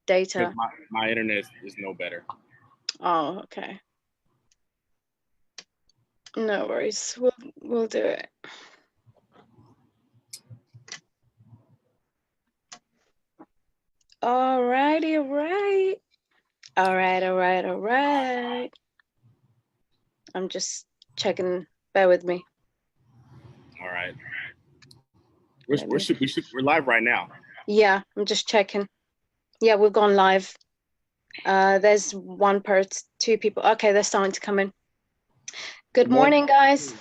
data? My internet is no better. Oh, okay. No worries. We'll do it. All righty, all right. All right. I'm just checking. Bear with me. All right. We're live right now. Yeah, I'm just checking. Yeah, we've gone live. There's two people. Okay, they're starting to come in. Good morning, guys.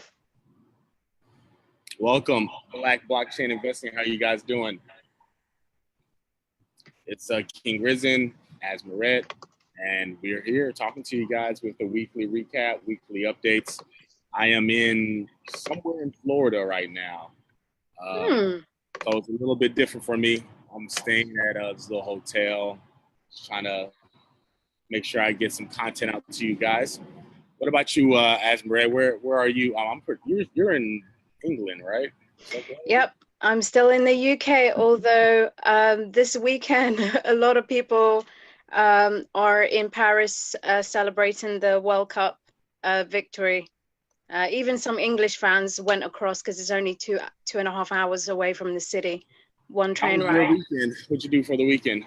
Welcome, Black Blockchain Investing. How you guys doing? It's King Risen, Azzy, and we're here talking to you guys with a weekly recap, weekly updates. I am somewhere in Florida right now. So it's a little bit different for me. I'm staying at this little hotel, just trying to make sure I get some content out to you guys. What about you, Azzy? Where are you? You're in England, right? Yep, I'm still in the UK, although this weekend a lot of people are in Paris celebrating the World Cup victory. Even some English fans went across because it's only 2.5 hours away from the city, one train ride. Your weekend? What'd you do for the weekend?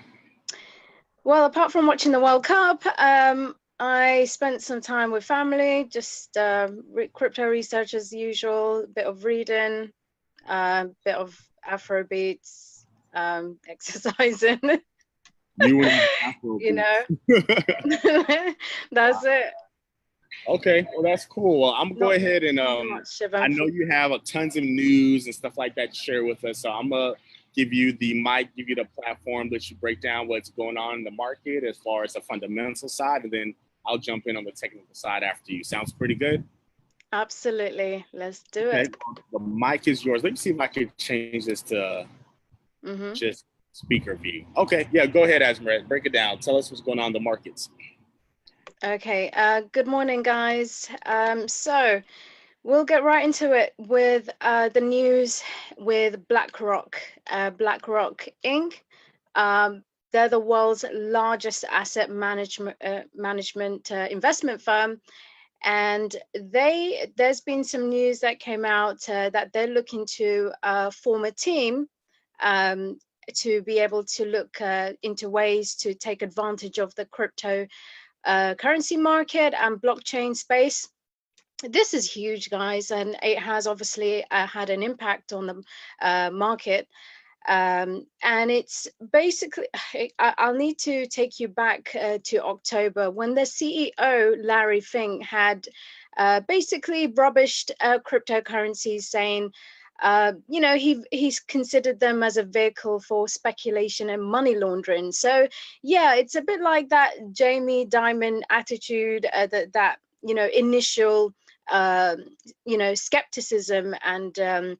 Well, apart from watching the World Cup, I spent some time with family, just crypto research as usual, a bit of reading, bit of Afro beats, exercising. You know, that's it. Okay, well that's cool. Well, I'm gonna go ahead and I know you have tons of news and stuff like that to share with us, so I'm gonna give you the mic, give you the platform, let you break down what's going on in the market as far as the fundamental side, and then I'll jump in on the technical side after you. Sounds pretty good? Absolutely. Let's do it. The mic is yours. Let me see if I could change this to just speaker view. Okay, yeah, go ahead, Azzy. Break it down. Tell us what's going on in the markets. Okay, good morning, guys. So we'll get right into it with the news with BlackRock. BlackRock Inc. They're the world's largest asset management investment firm. And there's been some news that came out that they're looking to form a team to be able to look into ways to take advantage of the crypto currency market and blockchain space. This is huge, guys, and it has obviously had an impact on the market. And it's basically, I'll need to take you back to October when the CEO, Larry Fink, had basically rubbished cryptocurrencies, saying, you know, he's considered them as a vehicle for speculation and money laundering. So, yeah, it's a bit like that Jamie Dimon attitude, that you know, initial, you know, skepticism and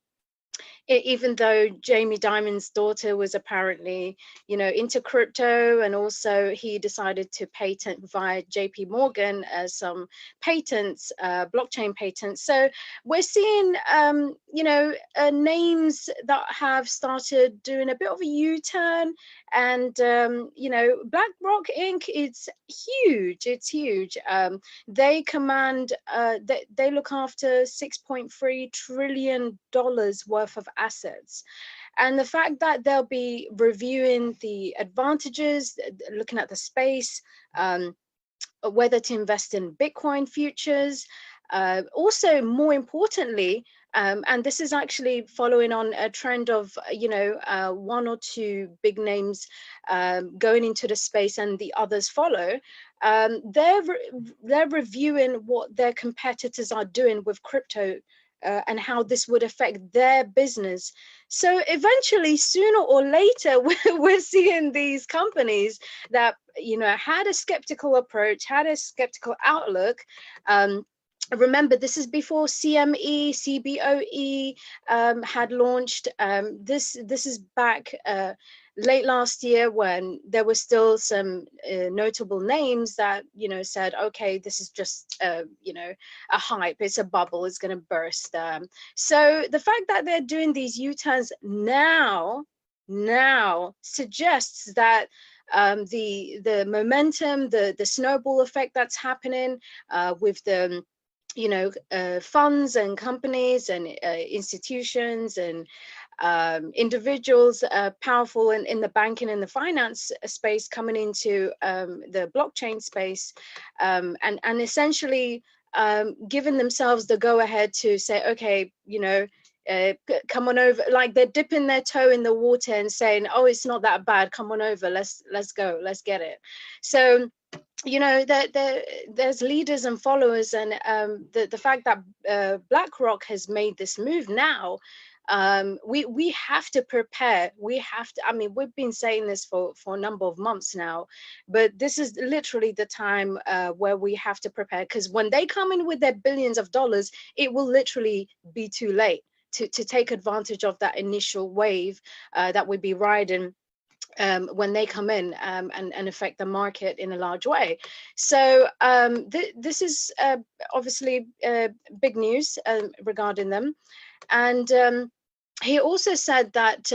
even though Jamie Dimon's daughter was apparently, you know, into crypto, and also he decided to patent via J.P. Morgan some patents, blockchain patents. So we're seeing, you know, names that have started doing a bit of a U-turn, and you know, BlackRock Inc. It's huge. It's huge. They command, they look after $6.3 trillion worth of assets. And the fact that they'll be reviewing the advantages, looking at the space, whether to invest in Bitcoin futures, also more importantly, and this is actually following on a trend of, you know, one or two big names going into the space and the others follow. They're reviewing what their competitors are doing with crypto and how this would affect their business. So eventually, sooner or later, we're seeing these companies that, you know, had a skeptical approach, had a skeptical outlook. Remember, this is before CME, CBOE had launched. This is back late last year when there were still some notable names that, you know, said, okay, this is just, you know, a hype. It's a bubble. It's going to burst. So the fact that they're doing these U-turns now suggests that the momentum, the snowball effect that's happening with the funds and companies and institutions and individuals powerful in the banking and the finance space coming into the blockchain space, and essentially giving themselves the go ahead to say, okay, come on over, like they're dipping their toe in the water and saying, oh, it's not that bad, come on over, let's go, let's get it. So there's leaders and followers, and the fact that BlackRock has made this move now, we have to prepare. We have to. I mean, we've been saying this for a number of months now, but this is literally the time where we have to prepare, because when they come in with their billions of dollars, it will literally be too late to take advantage of that initial wave that we'd be riding when they come in and affect the market in a large way. So this is obviously big news regarding them. And he also said that,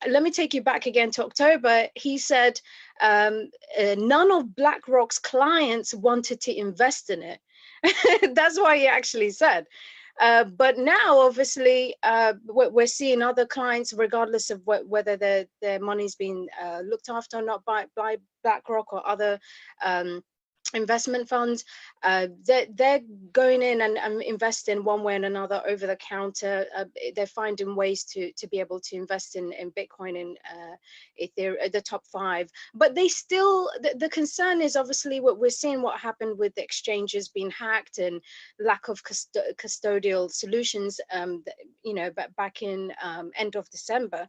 let me take you back again to October. He said none of BlackRock's clients wanted to invest in it. That's why he actually said. But now, obviously, we're seeing other clients, regardless of whether their money's being looked after or not by BlackRock or other investment funds, they're going in and investing one way and another over the counter. They're finding ways to be able to invest in Bitcoin and Ethereum, the top 5. But they still, the concern is obviously what we're seeing, what happened with the exchanges being hacked and lack of custodial solutions. Back in end of December.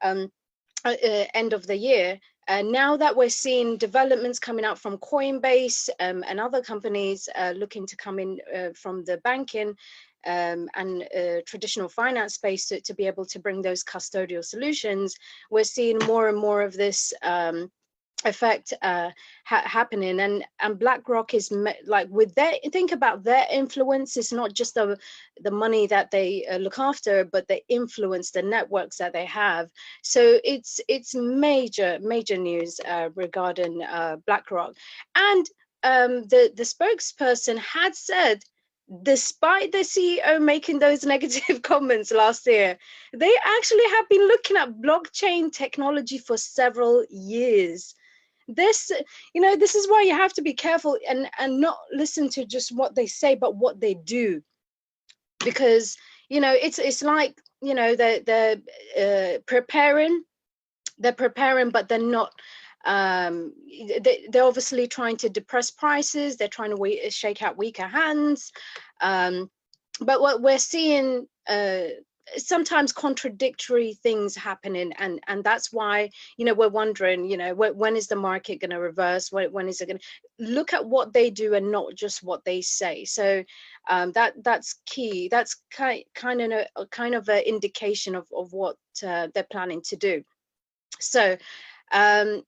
End of the year. Now that we're seeing developments coming out from Coinbase and other companies looking to come in from the banking and traditional finance space to be able to bring those custodial solutions, we're seeing more and more of this effect happening, and BlackRock is like, with their, think about their influence. It's not just the money that they look after, but the influence, the networks that they have. So it's major news regarding BlackRock. And the spokesperson had said, despite the CEO making those negative comments last year, they actually have been looking at blockchain technology for several years. This is why you have to be careful and not listen to just what they say, but what they do, because it's like, they're preparing, but they're not. They're obviously trying to depress prices. They're trying to shake out weaker hands, but what we're seeing, sometimes contradictory things happening, and that's why we're wondering, when is the market going to reverse? When is it going to look at what they do and not just what they say? So that's key. That's kind of an indication of what they're planning to do. So and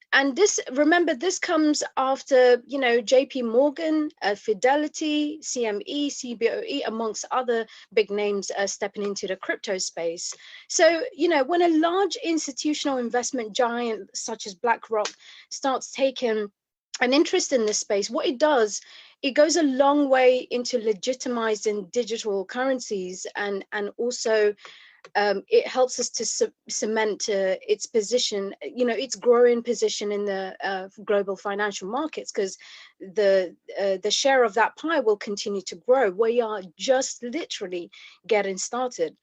remember, this comes after, JP Morgan, Fidelity, CME, CBOE, amongst other big names stepping into the crypto space. So, when a large institutional investment giant such as BlackRock starts taking an interest in this space, what it does, it goes a long way into legitimizing digital currencies, and also it helps us to cement its position, its growing position in the global financial markets, because the share of that pie will continue to grow. We are just literally getting started.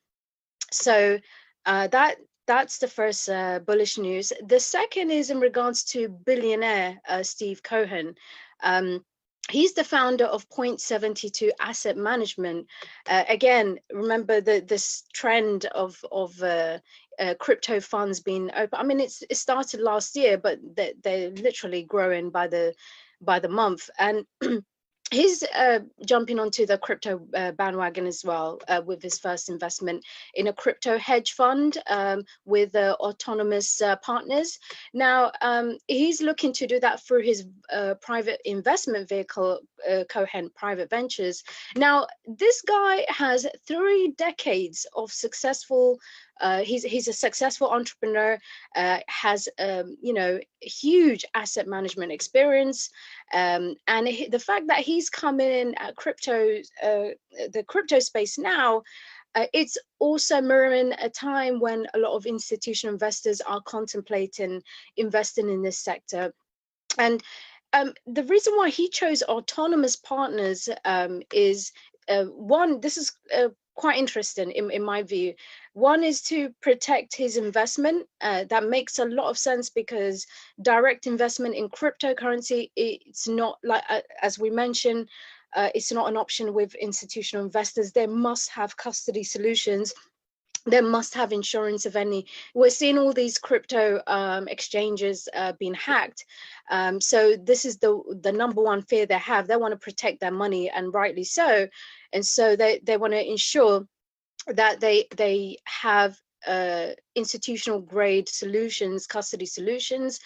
So that's the first bullish news. The second is in regards to billionaire Steve Cohen. He's the founder of Point72 Asset Management. Again, remember this trend of crypto funds being open. I mean, it started last year, but they're literally growing by the month. And he's jumping onto the crypto bandwagon as well, with his first investment in a crypto hedge fund with autonomous partners. Now, he's looking to do that through his private investment vehicle, Cohen Private Ventures. Now, this guy has 3 decades of successful He's a successful entrepreneur, has huge asset management experience, and the fact that he's coming in at the crypto space now. It's also mirroring a time when a lot of institutional investors are contemplating investing in this sector. And the reason why he chose autonomous partners is one, this is quite interesting in my view. One is to protect his investment. That makes a lot of sense because direct investment in cryptocurrency, it's not like, as we mentioned, it's not an option with institutional investors. They must have custody solutions. They must have insurance of any. We're seeing all these crypto exchanges being hacked. So this is the number one fear they have. They want to protect their money, and rightly so. And so they want to ensure that they have institutional grade solutions, custody solutions.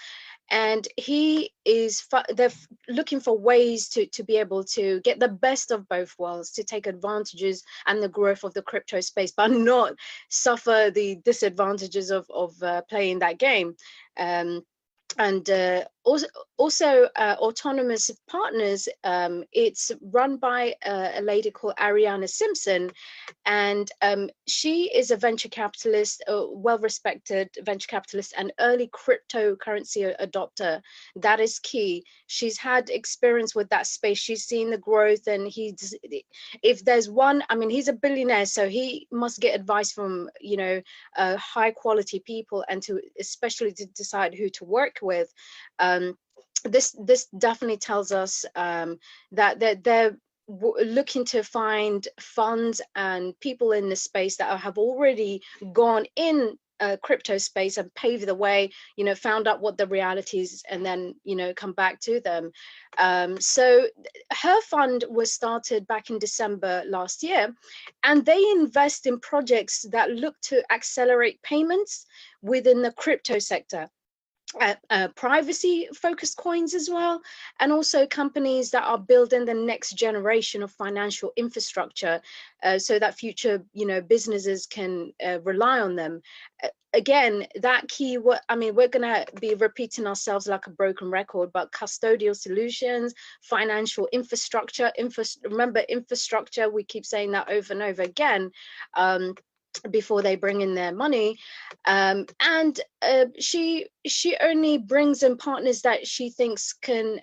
And they're looking for ways to be able to get the best of both worlds, to take advantages and the growth of the crypto space, but not suffer the disadvantages of playing that game. And also autonomous partners, it's run by a lady called Ariana Simpson, and she is a venture capitalist, a well-respected venture capitalist and early cryptocurrency adopter. That is key. She's had experience with that space. She's seen the growth, and if there's one, I mean, he's a billionaire, so he must get advice from high quality people, and especially to decide who to work with. This definitely tells us that they're looking to find funds and people in the space that have already gone in crypto space and paved the way, found out what the reality is, and then come back to them. So her fund was started back in December last year, and they invest in projects that look to accelerate payments within the crypto sector. Privacy focused coins as well, and also companies that are building the next generation of financial infrastructure, so that future businesses can rely on them. Again, that key, I mean, we're going to be repeating ourselves like a broken record, but custodial solutions, financial infrastructure, remember infrastructure, we keep saying that over and over again, before they bring in their money. And she only brings in partners that she thinks can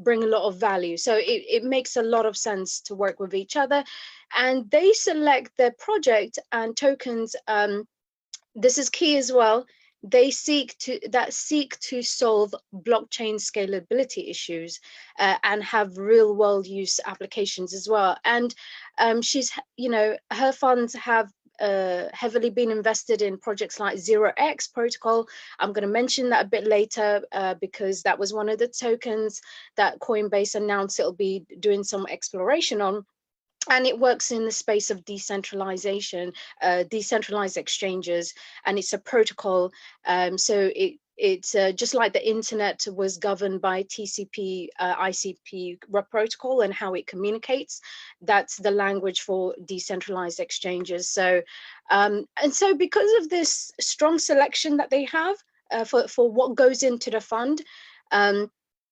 bring a lot of value. So it makes a lot of sense to work with each other, and they select their project and tokens. This is key as well. They seek to solve blockchain scalability issues and have real world use applications as well. And she's, her funds have heavily been invested in projects like 0x protocol. I'm going to mention that a bit later because that was one of the tokens that Coinbase announced it'll be doing some exploration on. And it works in the space of decentralization, decentralized exchanges, and it's a protocol. So it's just like the internet was governed by TCP, ICP protocol and how it communicates. That's the language for decentralized exchanges. So, and so because of this strong selection that they have for what goes into the fund,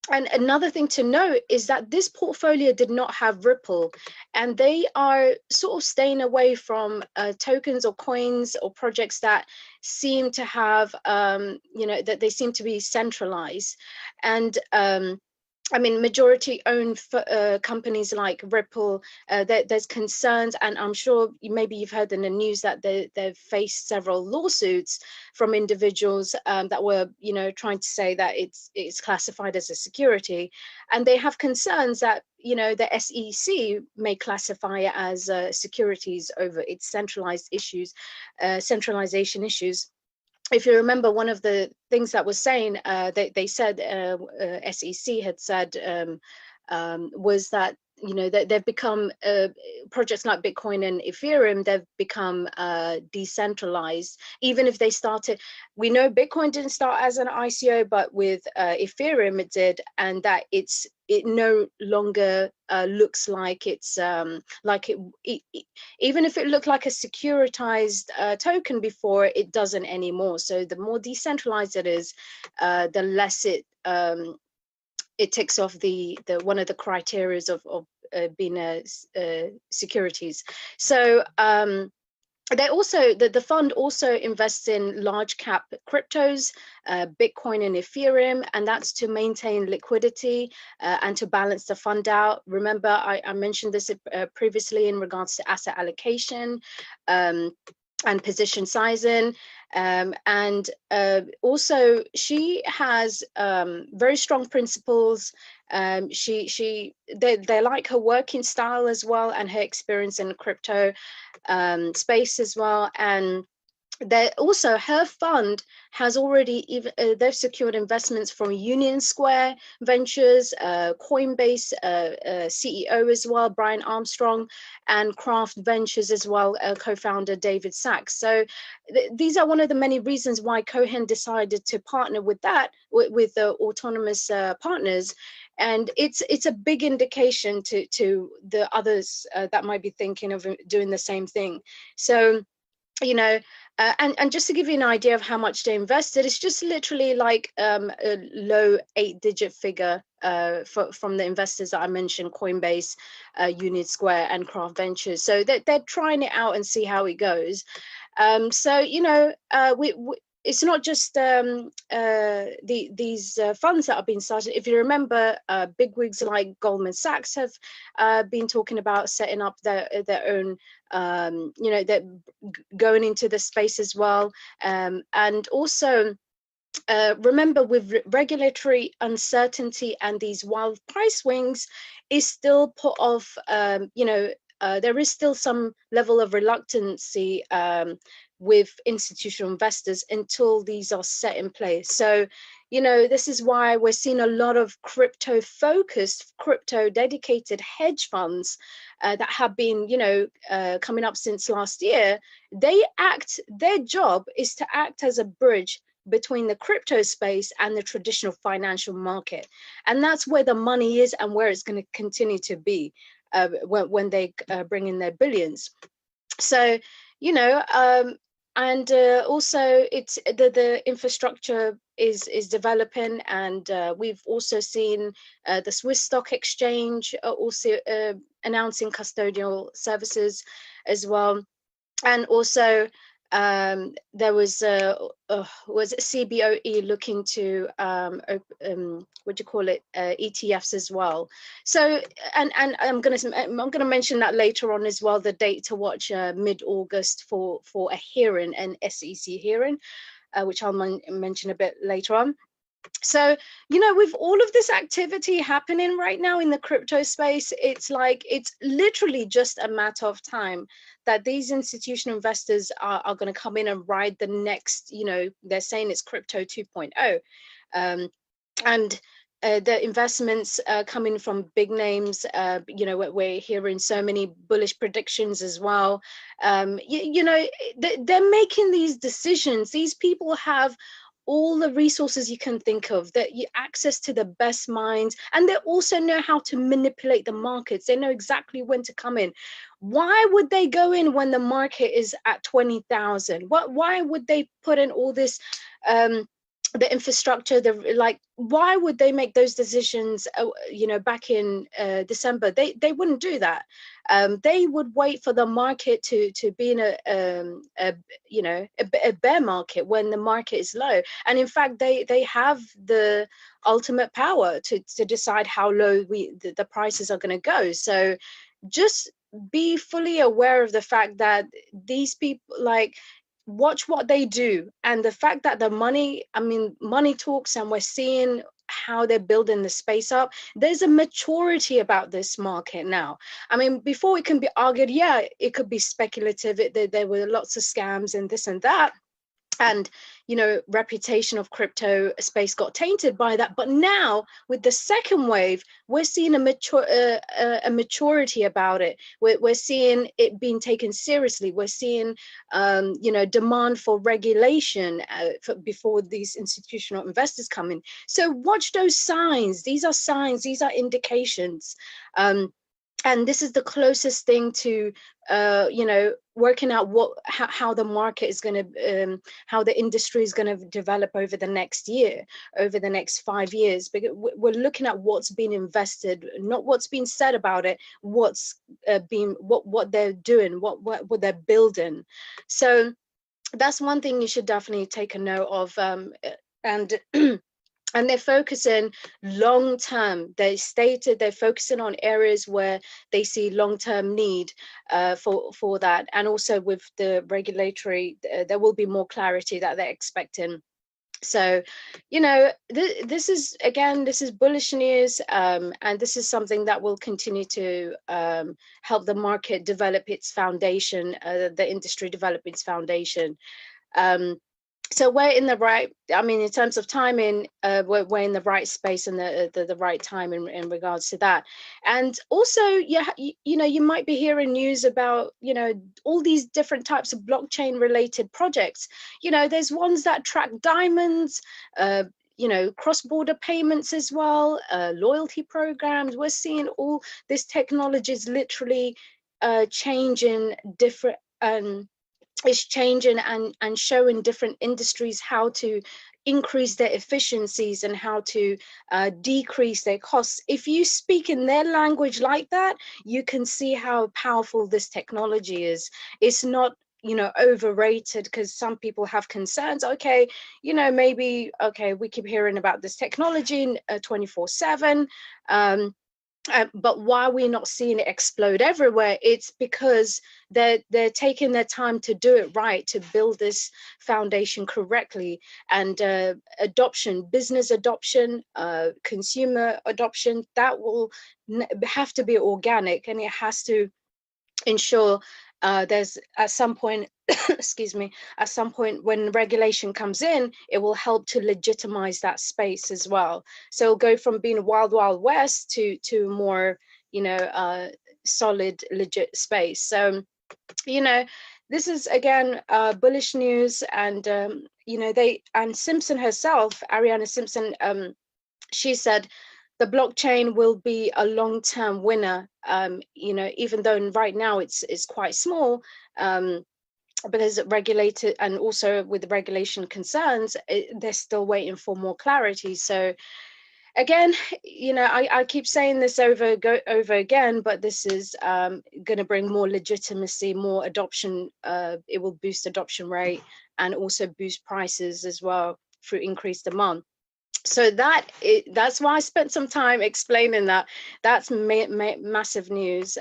and another thing to note is that this portfolio did not have Ripple, and they are sort of staying away from tokens or coins or projects that seem to have, that they seem to be centralized. And I mean, majority-owned companies like Ripple, there's concerns, and I'm sure maybe you've heard in the news that they've faced several lawsuits from individuals that were, trying to say that it's classified as a security, and they have concerns that the SEC may classify it as securities over its centralized issues, centralization issues. If you remember, one of the things that was saying, they said SEC had said was that you know, they've become projects like Bitcoin and Ethereum, they've become decentralized. Even if they started, we know Bitcoin didn't start as an ICO, but with Ethereum it did, and that it no longer looks like it's like even if it looked like a securitized token before, it doesn't anymore. So the more decentralized it is, the less it ticks off the one of the criterias of being securities. So they also the fund also invests in large cap cryptos, Bitcoin and Ethereum, and that's to maintain liquidity and to balance the fund out. Remember, I mentioned this previously in regards to asset allocation and position sizing. And also she has very strong principles. They like her working style as well, and her experience in the crypto space as well. And they also, her fund has already even they've secured investments from Union Square Ventures, Coinbase CEO as well, Brian Armstrong, and Craft Ventures as well, co-founder David Sachs. So these are one of the many reasons why Cohen decided to partner with with the autonomous partners. And it's a big indication to the others that might be thinking of doing the same thing. So, you know, and just to give you an idea of how much they invested, it's just literally like a low 8-digit figure from the investors that I mentioned: Coinbase, Union Square, and Craft Ventures. So they're trying it out and see how it goes. So, you know, it's not just these funds that are being started. If you remember, bigwigs like Goldman Sachs have been talking about setting up their own, you know, they're going into the space as well. And also, remember, with regulatory uncertainty and these wild price swings, is still put off, you know, there is still some level of reluctancy with institutional investors until these are set in place. So, you know, this is why we're seeing a lot of crypto focused, crypto dedicated hedge funds that have been, you know, coming up since last year. Their job is to act as a bridge between the crypto space and the traditional financial market. And that's where the money is and where it's going to continue to be when they bring in their billions. So, you know, and also it's the infrastructure is developing, and we've also seen the Swiss Stock Exchange also announcing custodial services as well. And also there was CBOE looking to what do you call it, ETFs as well. So and I'm gonna mention that later on as well, the date to watch, mid-August for a hearing, an SEC hearing, which I'll mention a bit later on. So, you know, with all of this activity happening right now in the crypto space, it's like it's literally just a matter of time that these institutional investors are going to come in and ride the next, you know, they're saying it's crypto 2.0. And the investments coming from big names, you know, we're hearing so many bullish predictions as well. You know, they're making these decisions. These people have all the resources you can think of, that you access to the best minds, and they also know how to manipulate the markets. They know exactly when to come in. Why would they go in when the market is at 20,000? Why would they put in all this the infrastructure, why would they make those decisions, you know, back in December? They wouldn't do that. They would wait for the market to be in a you know, a bear market, when the market is low. And in fact, they have the ultimate power to decide how low the prices are going to go. So just be fully aware of the fact that these people, like, watch what they do, and the fact that the money, I mean, money talks, and we're seeing how they're building the space up. There's a maturity about this market now. I mean, before it can be argued, yeah, it could be speculative, there were lots of scams and this and that. And reputation of crypto space got tainted by that. But now with the second wave, we're seeing a maturity about it. We're seeing it being taken seriously. We're seeing demand for regulation before these institutional investors come in. So watch those signs. These are signs. These are indications. And this is the closest thing to working out how the market is going to how the industry is going to develop over the next year, over the next 5 years, because we're looking at what's been invested, not what's been said about it, what's what they're doing, what they're building. So that's one thing you should definitely take a note of. And and they're focusing long term. They stated they're focusing on areas where they see long term need for that, and also with the regulatory, there will be more clarity that they're expecting. So, this is, again, this is bullish news, and this is something that will continue to help the market develop its foundation, the industry develop its foundation. So we're in the right, I mean, in terms of timing, we're in the right space and the right time in regards to that. And also, you might be hearing news about, all these different types of blockchain related projects. There's ones that track diamonds, cross-border payments as well, loyalty programs. We're seeing all this technology is literally changing different, is changing and showing different industries how to increase their efficiencies and how to decrease their costs. If you speak in their language like that, you can see how powerful this technology is. It's not overrated, because some people have concerns. Okay, maybe, okay, we keep hearing about this technology 24/7, but why we're not seeing it explode everywhere, it's because they're taking their time to do it right, to build this foundation correctly. And adoption, business adoption, consumer adoption, that will have to be organic, and it has to ensure there's at some point excuse me, at some point when regulation comes in, it will help to legitimize that space as well. So it'll go from being a wild west to more solid, legit space. So this is, again, bullish news. And Simpson herself, Ariana Simpson, she said the blockchain will be a long-term winner, even though right now it's quite small, because regulated, and also with the regulation concerns, they're still waiting for more clarity. So again, I keep saying this over again, but this is going to bring more legitimacy, more adoption. It will boost adoption rate and also boost prices as well through increased demand. So that's why I spent some time explaining that. That's massive news.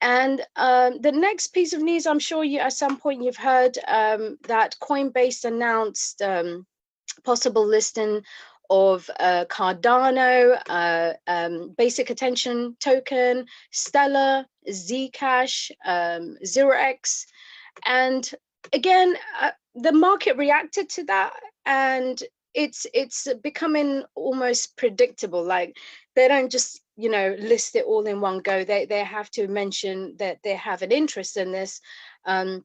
And the next piece of news, I'm sure you at some point you've heard that Coinbase announced possible listing of Cardano, Basic Attention Token, Stellar, Zcash, 0x. And again, the market reacted to that, and it's becoming almost predictable. Like, they don't just list it all in one go. They have to mention that they have an interest in this, and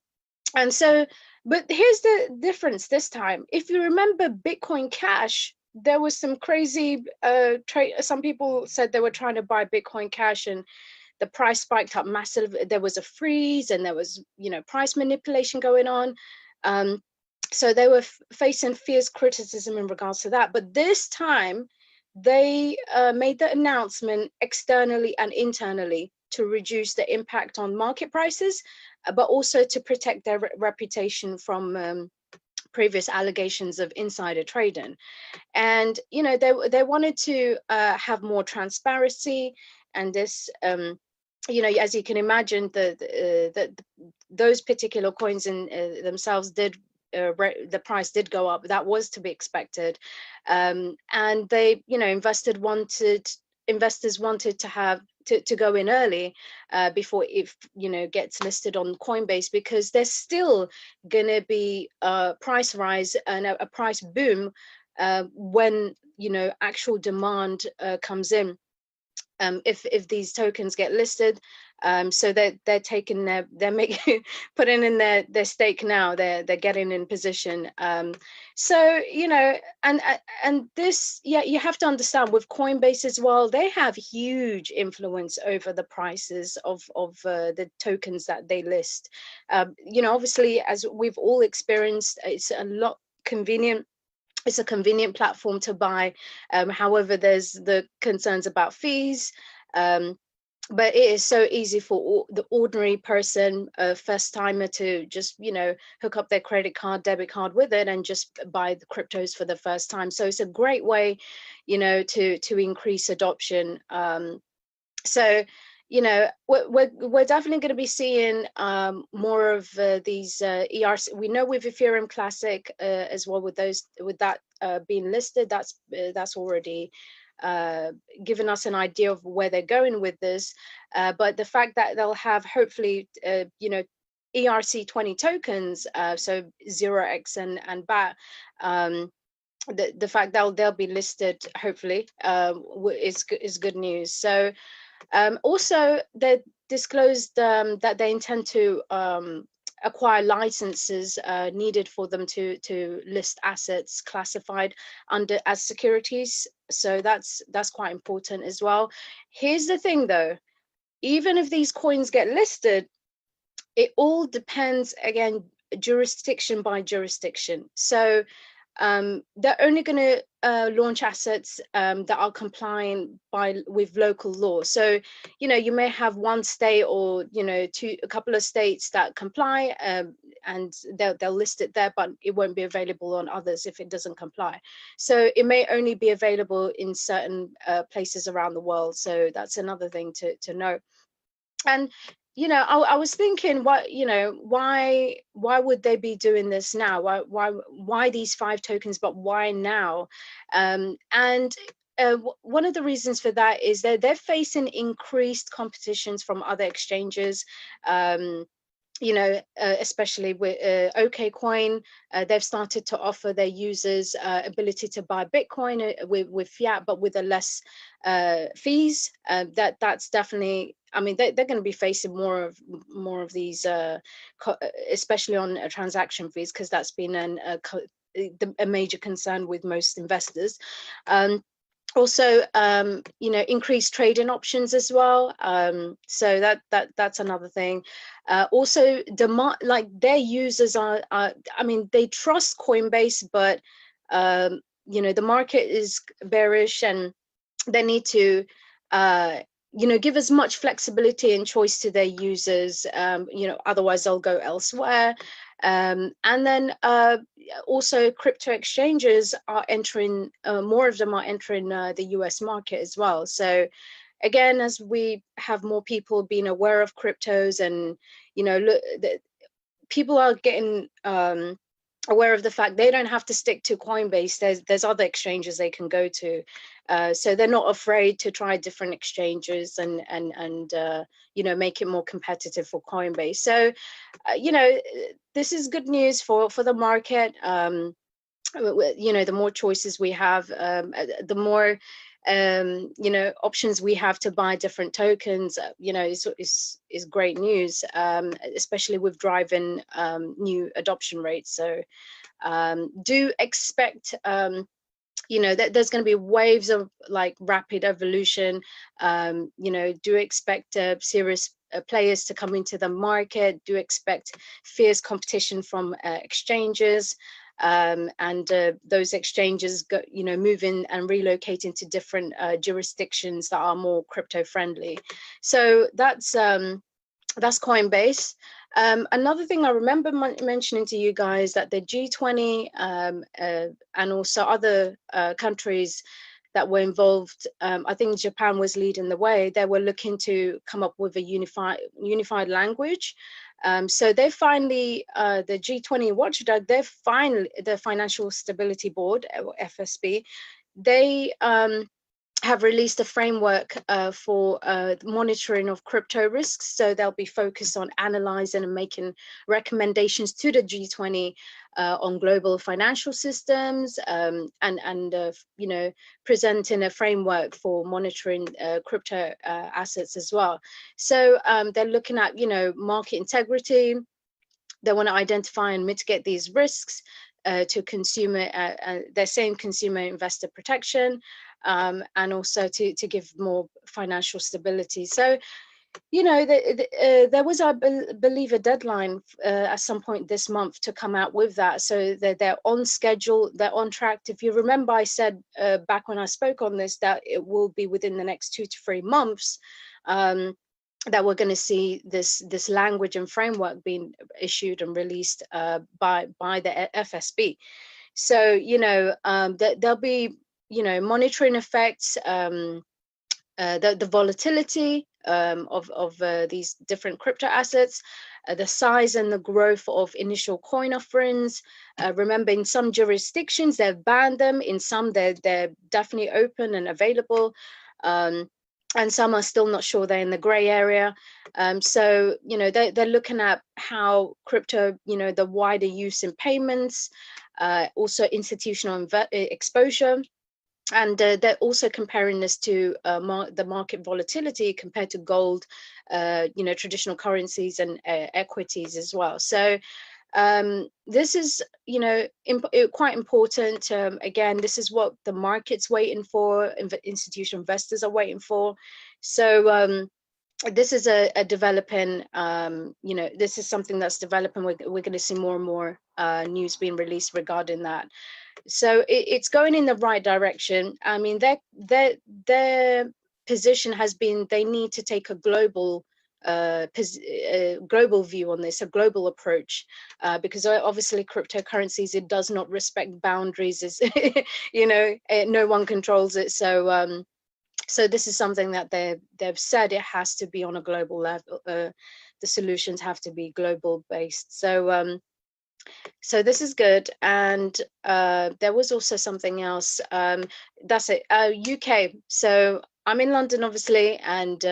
so, but here's the difference this time. If you remember Bitcoin Cash, there was some crazy trade. Some people said they were trying to buy Bitcoin Cash, and the price spiked up massively. There was a freeze, and there was price manipulation going on. So they were facing fierce criticism in regards to that. But this time, they made the announcement externally and internally to reduce the impact on market prices, but also to protect their reputation from previous allegations of insider trading. And they wanted to have more transparency, and this as you can imagine, those particular coins in themselves did the price did go up. That was to be expected, and they investors wanted to have to go in early before it gets listed on Coinbase, because there's still gonna be a price rise and a price boom when actual demand comes in. If these tokens get listed, so they're taking they're making putting in their stake now. They're getting in position. So and this, yeah, you have to understand with Coinbase as well, they have huge influence over the prices of the tokens that they list. Obviously, as we've all experienced, it's a lot convenient. It's a convenient platform to buy. However, there's the concerns about fees. But it is so easy for the ordinary person, a first timer, to just hook up their credit card, debit card with it and just buy the cryptos for the first time. So it's a great way to increase adoption. So we're definitely going to be seeing more of these ERC. We know with Ethereum Classic as well, with that being listed, that's already given us an idea of where they're going with this. But the fact that they'll have, hopefully, ERC20 tokens, so 0x and BAT. The fact that they'll be listed, hopefully, is good news. So also, they disclosed that they intend to acquire licenses needed for them to list assets classified as securities. So that's quite important as well. Here's the thing, though: even if these coins get listed, it all depends, again, jurisdiction by jurisdiction. So they're only going to launch assets that are complying with local law. So you may have one state or a couple of states that comply, and they'll list it there, but it won't be available on others if it doesn't comply. So it may only be available in certain places around the world. So that's another thing to know. And I was thinking, why would they be doing this now? Why these 5 tokens, but why now? And one of the reasons for that is that they're facing increased competitions from other exchanges. Especially with OKcoin, they've started to offer their users ability to buy Bitcoin with fiat, but with a less fees. That's definitely, I mean, they're going to be facing more of these, especially on transaction fees, because that's been a major concern with most investors. Also, increased trading options as well. So that's another thing. Also, demand, like, their users are I mean, they trust Coinbase, but the market is bearish, and they need to give as much flexibility and choice to their users. Otherwise they'll go elsewhere. And then also, crypto exchanges are entering, more of them are entering the US market as well. So again, as we have more people being aware of cryptos, and people are getting aware of the fact they don't have to stick to Coinbase. There's other exchanges they can go to, so they're not afraid to try different exchanges and make it more competitive for Coinbase. So this is good news for the market. The more choices we have, the more options we have to buy different tokens, is great news, especially with driving new adoption rates. So do expect that there's going to be waves of like rapid evolution. Do expect serious players to come into the market. Do expect fierce competition from exchanges. And those exchanges moving and relocating to different jurisdictions that are more crypto friendly. So that's Coinbase. Another thing I remember mentioning to you guys, that the G20 and also other countries that were involved, I think Japan was leading the way. They were looking to come up with a unified language. So they finally, the G20 watchdog, the Financial Stability Board, or FSB, they have released a framework for monitoring of crypto risks. So they'll be focused on analyzing and making recommendations to the G20 on global financial systems, and you know, presenting a framework for monitoring crypto assets as well. So they're looking at, you know, market integrity. They want to identify and mitigate these risks to consumer. They're saying consumer investor protection, and also to give more financial stability. So, you know, there was, I believe, a deadline at some point this month to come out with that. So they're on schedule, they're on track. If you remember, I said back when I spoke on this that it will be within the next 2 to 3 months. That we're going to see this language and framework being issued and released by the FSB. So, you know, there'll be, you know, monitoring effects, the volatility of these different crypto assets, the size and the growth of initial coin offerings. Remember, in some jurisdictions they've banned them, in some they're definitely open and available. And some are still not sure, they're in the gray area. So, you know, they're looking at how crypto, you know, the wider use in payments, also institutional exposure. And they're also comparing this to the market volatility compared to gold, you know, traditional currencies and equities as well. So this is, you know, quite important. Again, this is what the market's waiting for, institutional investors are waiting for. So this is a developing, you know, this is something that's developing. We're going to see more and more news being released regarding that. So it's going in the right direction. I mean, their position has been they need to take a global global view on this, a global approach, because obviously cryptocurrencies, it does not respect boundaries. Is you know, no one controls it. So so this is something that they've said it has to be on a global level. The solutions have to be global based. So this is good. And there was also something else. That's it. UK. So I'm in London, obviously, and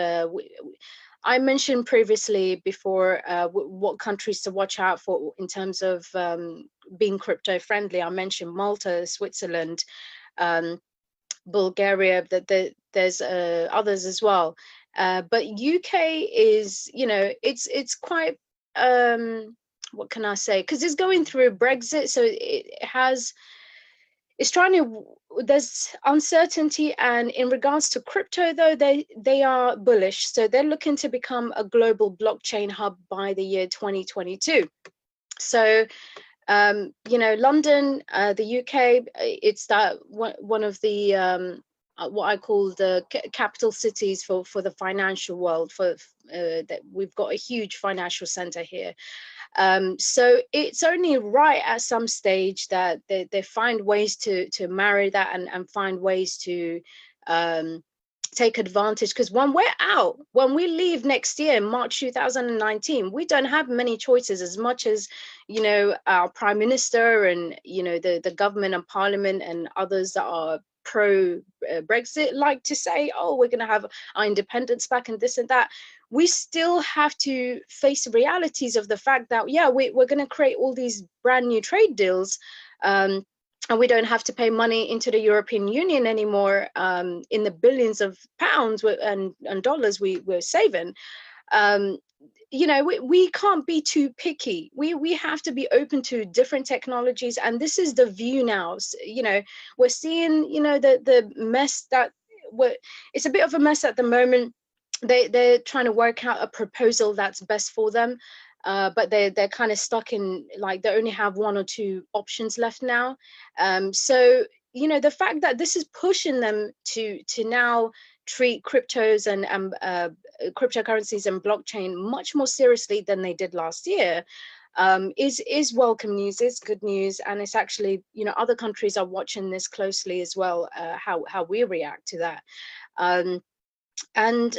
I mentioned previously before what countries to watch out for in terms of being crypto friendly. I mentioned Malta, Switzerland, Bulgaria. There's others as well. But UK is, you know, it's quite. What can I say? Because it's going through Brexit, so it's trying to. There's uncertainty, and in regards to crypto, though, they are bullish. So they're looking to become a global blockchain hub by the year 2022. So you know, London, the UK, it's that one of the what I call the capital cities for the financial world. For that, we've got a huge financial center here. So it's only right at some stage that they find ways to marry that and find ways to take advantage, because when we're out, when we leave next year, March 2019, we don't have many choices. As much as, you know, our prime minister and, you know, the government and parliament and others that are pro Brexit like to say, oh, we're going to have our independence back and this and that, we still have to face the realities of the fact that, yeah, we're going to create all these brand new trade deals, and we don't have to pay money into the European Union anymore, in the billions of pounds and dollars we're saving. Um, you know, we can't be too picky. We have to be open to different technologies, and this is the view now. You know, we're seeing, you know, the mess that it's a bit of a mess at the moment. They're trying to work out a proposal that's best for them, but they're kind of stuck in, like, they only have 1 or 2 options left now. So, you know, the fact that this is pushing them to now treat cryptos and cryptocurrencies and blockchain much more seriously than they did last year, is welcome news, is good news. And it's actually, you know, other countries are watching this closely as well, how we react to that. And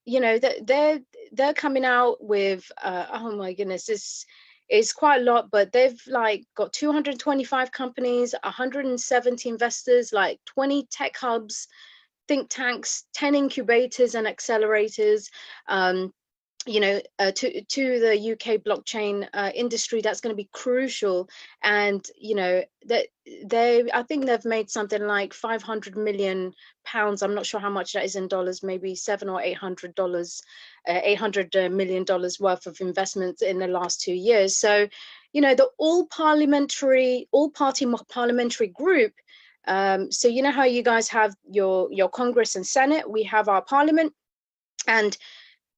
you know, they're coming out with oh my goodness, this is quite a lot, but they've like got 225 companies, 170 investors, like 20 tech hubs, think tanks, 10 incubators and accelerators, to the UK blockchain industry. That's going to be crucial. And that I think they've made something like 500 million pounds. I'm not sure how much that is in dollars, maybe $700 or $800, $800 million worth of investments in the last 2 years. So the all party parliamentary group. So how you guys have your Congress and Senate, we have our parliament, and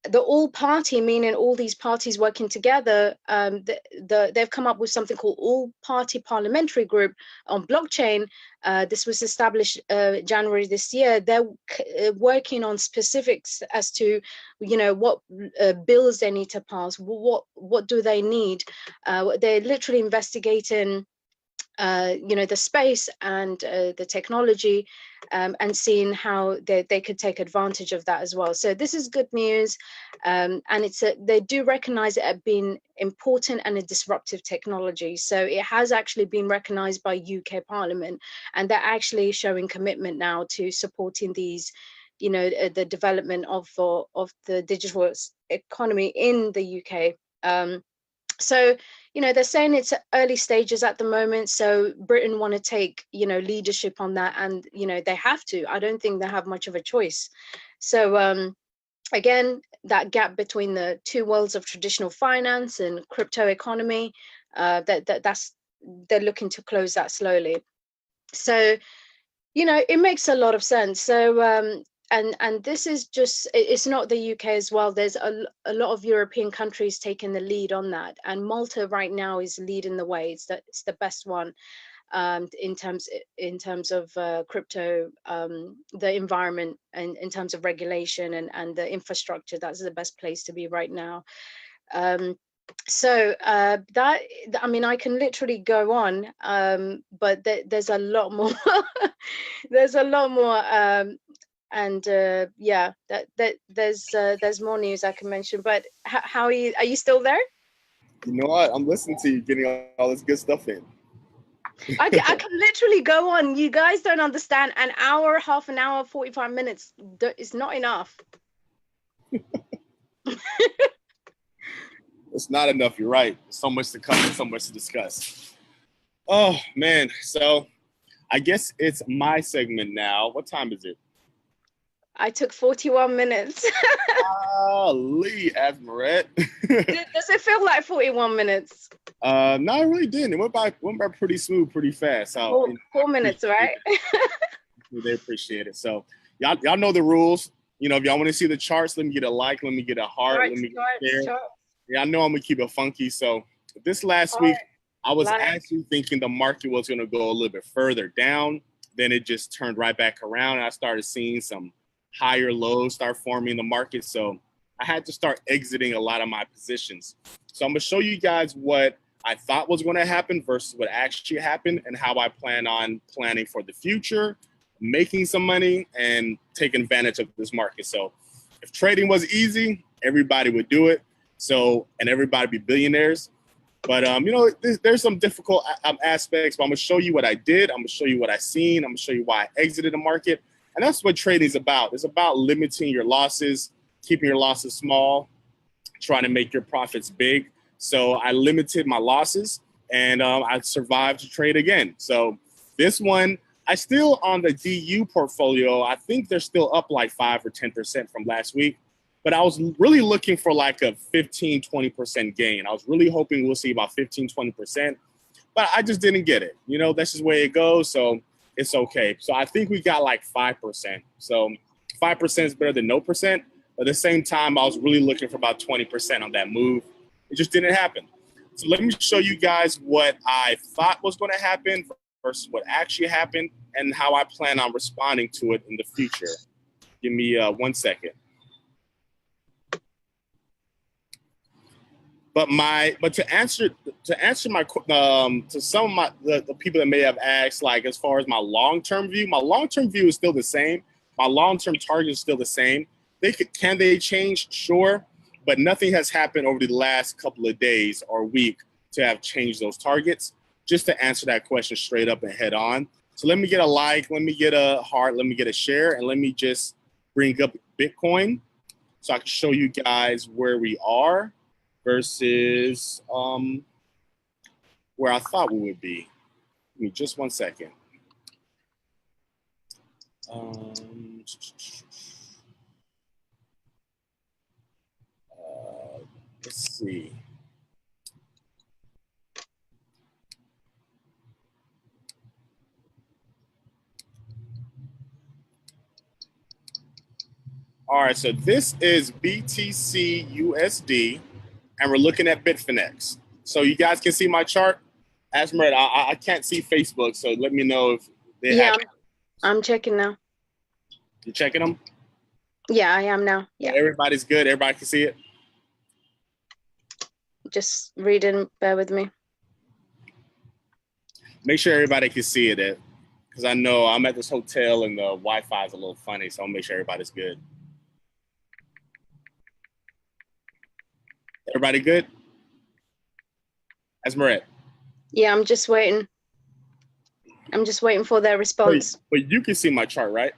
the all party, meaning all these parties working together, they've come up with something called all party parliamentary group on blockchain. This was established January this year. They're working on specifics as to what bills they need to pass, what do they need. They're literally investigating the space and the technology, and seeing how they could take advantage of that as well. So this is good news, and they do recognize it as being important and a disruptive technology. So it has actually been recognized by UK Parliament, and they're actually showing commitment now to supporting these, the development of the digital economy in the UK. So they're saying it's at early stages at the moment. So Britain want to take leadership on that, and they have to. I don't think they have much of a choice. So again, that gap between the two worlds of traditional finance and crypto economy, that's they're looking to close that slowly. So it makes a lot of sense. So and this is just, it's not the UK as well. There's a lot of European countries taking the lead on that, and Malta right now is leading the way. It's the best one in terms of crypto, the environment, and in terms of regulation and the infrastructure. That's the best place to be right now. So that, I mean, I can literally go on, but there's a lot more. There's a lot more, and yeah, that there's more news I can mention. But how are you? Are you still there? You know what? I'm listening to you, getting all this good stuff in. I can literally go on. You guys don't understand. An hour, half an hour, 45 minutes is not enough. It's not enough. You're right. So much to cover, so much to discuss. Oh man. So I guess it's my segment now. What time is it? I took 41 minutes. Lee Asmaret. Does it feel like 41 minutes? No, I really didn't. It went by pretty smooth, pretty fast. So 4 minutes, right? They appreciate it. So y'all know the rules. If y'all want to see the charts, let me get a like, let me get a heart, let me get a share. Yeah, I know I'm gonna keep it funky. So this last week, I was actually thinking the market was gonna go a little bit further down. Then it just turned right back around, and I started seeing some higher lows start forming in the market. So I had to start exiting a lot of my positions. So I'm gonna show you guys what I thought was gonna happen versus what actually happened, and how I plan on planning for the future, making some money, and taking advantage of this market. So if trading was easy, everybody would do it. So, and everybody be billionaires. But, there's some difficult aspects, but I'm going to show you what I did. I'm going to show you what I seen. I'm going to show you why I exited the market. And that's what trading is about. It's about limiting your losses, keeping your losses small, trying to make your profits big. So I limited my losses, and I survived to trade again. So this one, I still on the DU portfolio, I think they're still up like 5 or 10% from last week. But I was really looking for like a 15, 20% gain. I was really hoping we'll see about 15, 20%, but I just didn't get it. That's just the way it goes. So it's okay. So I think we got like 5%. So 5% is better than no percent. But at the same time, I was really looking for about 20% on that move. It just didn't happen. So let me show you guys what I thought was going to happen versus what actually happened, and how I plan on responding to it in the future. Give me 1 second. But to answer my to some of the people that may have asked, like, as far as my long-term view is still the same. My long-term target is still the same. Can they change? Sure, but nothing has happened over the last couple of days or week to have changed those targets. Just to answer that question straight up and head on. So let me get a like, let me get a heart, let me get a share, and let me just bring up Bitcoin so I can show you guys where we are versus where I thought we would be. Give me just 1 second. Let's see. All right, so this is BTC USD, and we're looking at Bitfinex. So you guys can see my chart. Asmered, I can't see Facebook, so let me know if they Yeah, have. I'm checking now. You checking them? Yeah, I am now. Yeah. Everybody's good. Everybody can see it. Just reading. Bear with me. Make sure everybody can see it, because I know I'm at this hotel and the Wi-Fi is a little funny, so I'll make sure everybody's good. Everybody good? Asmered. Yeah, I'm just waiting. I'm just waiting for their response. But you can see my chart, right?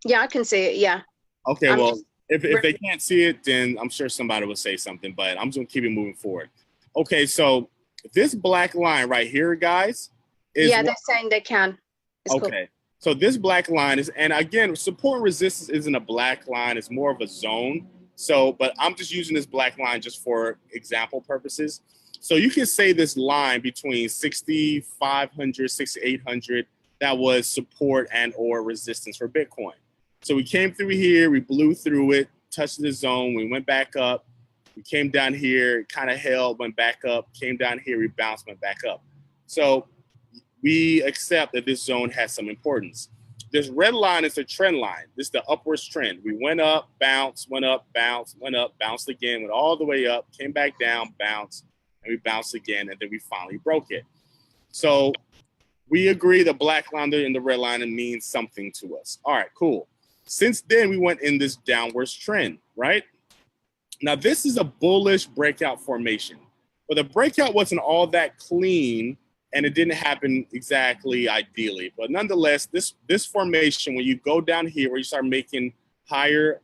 Yeah, I can see it. Yeah. Okay, well, if they can't see it, then I'm sure somebody will say something, but I'm just going to keep it moving forward. Okay, so this black line right here, guys, is... Yeah, they're saying they can. It's okay, cool. So this black line is, and again, support and resistance isn't a black line, it's more of a zone. So, but I'm just using this black line just for example purposes. So you can say this line between 6,500, 6,800, that was support and or resistance for Bitcoin. So we came through here, we blew through it, touched the zone, we went back up, we came down here, kind of held, went back up, came down here, we bounced, went back up. So we accept that this zone has some importance. This red line is a trend line. This is the upwards trend. We went up, bounced, went up, bounced, went up, bounced again, went all the way up, came back down, bounced, and we bounced again, and then we finally broke it. So we agree the black line and the red line means something to us. All right, cool. Since then, we went in this downwards trend, right? Now, this is a bullish breakout formation, but the breakout wasn't all that clean, and it didn't happen exactly ideally. But nonetheless, this formation, when you go down here, where you start making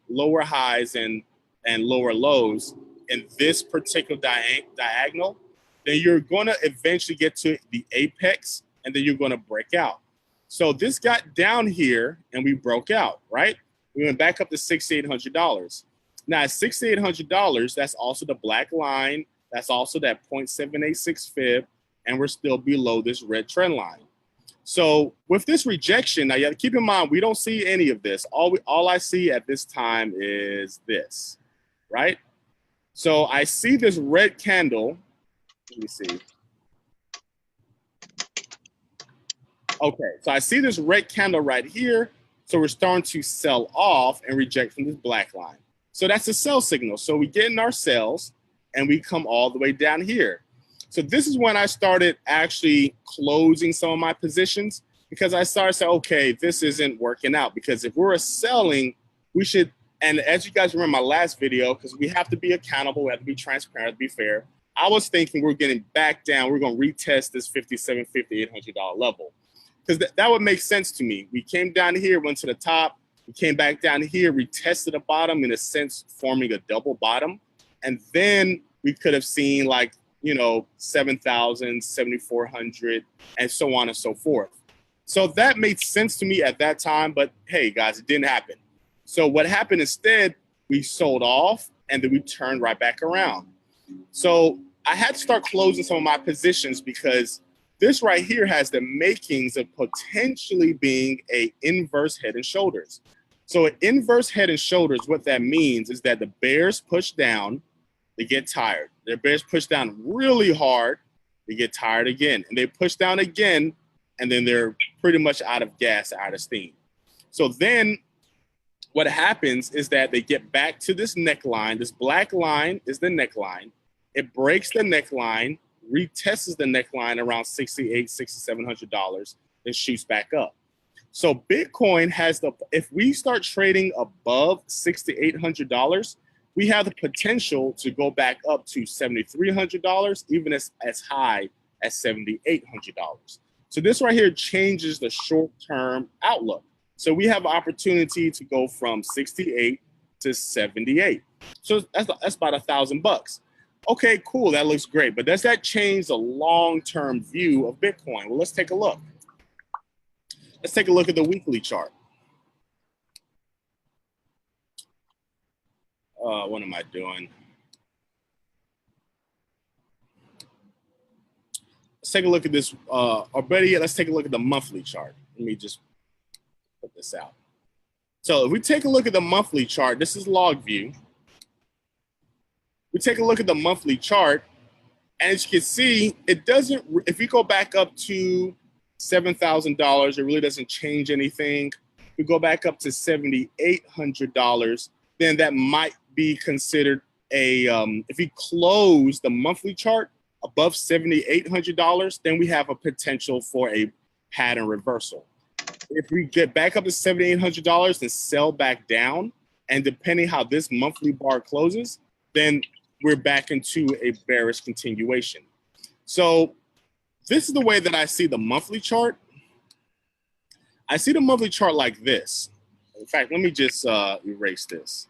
lower highs and lower lows in this particular diagonal, then you're going to eventually get to the apex, and then you're going to break out. So this got down here, and we broke out, right? We went back up to $6,800. Now, at $6,800, that's also the black line. That's also that 0.786 fib, and we're still below this red trend line. So with this rejection, now you have to keep in mind, we don't see any of this. All I see at this time is this, right? So I see this red candle. Let me see. Okay, so I see this red candle right here. So we're starting to sell off and reject from this black line. So that's a sell signal. So we get in our sells and we come all the way down here. So this is when I started actually closing some of my positions, because I started saying, okay, this isn't working out, because if we're selling, we should, and as you guys remember my last video, because we have to be accountable, we have to be transparent, to be fair, I was thinking we're getting back down, we're going to retest this $5,750, $800 level, because that would make sense to me. We came down here, went to the top, we came back down here, retested the bottom, in a sense, forming a double bottom, and then we could have seen like, 7,000, 7,400, and so on and so forth. So that made sense to me at that time, but hey, guys, it didn't happen. So what happened instead, we sold off, and then we turned right back around. So I had to start closing some of my positions, because this right here has the makings of potentially being a inverse head and shoulders. So an inverse head and shoulders, what that means is that the bears push down, they get tired. Their bears push down really hard, they get tired again. And they push down again, and then they're pretty much out of gas, out of steam. So then what happens is that they get back to this neckline. This black line is the neckline. It breaks the neckline, retests the neckline around $6,800, $6,700, then shoots back up. So Bitcoin has if we start trading above $6,800, we have the potential to go back up to $7,300, even as high as $7,800. So this right here changes the short-term outlook. So we have an opportunity to go from 68 to 78. So that's about $1,000. Okay, cool, that looks great. But does that change the long-term view of Bitcoin? Well, let's take a look. Let's take a look at the weekly chart. What am I doing? Let's take a look at this, or better yet, let's take a look at the monthly chart. Let me just put this out. So if we take a look at the monthly chart, this is log view. We take a look at the monthly chart, and as you can see, it doesn't, if we go back up to $7,000, it really doesn't change anything. If we go back up to $7,800, then that might be considered a, if we close the monthly chart above $7,800, then we have a potential for a pattern reversal. If we get back up to $7,800 and sell back down, and depending how this monthly bar closes, then we're back into a bearish continuation. So this is the way that I see the monthly chart. I see the monthly chart like this. In fact, let me just erase this.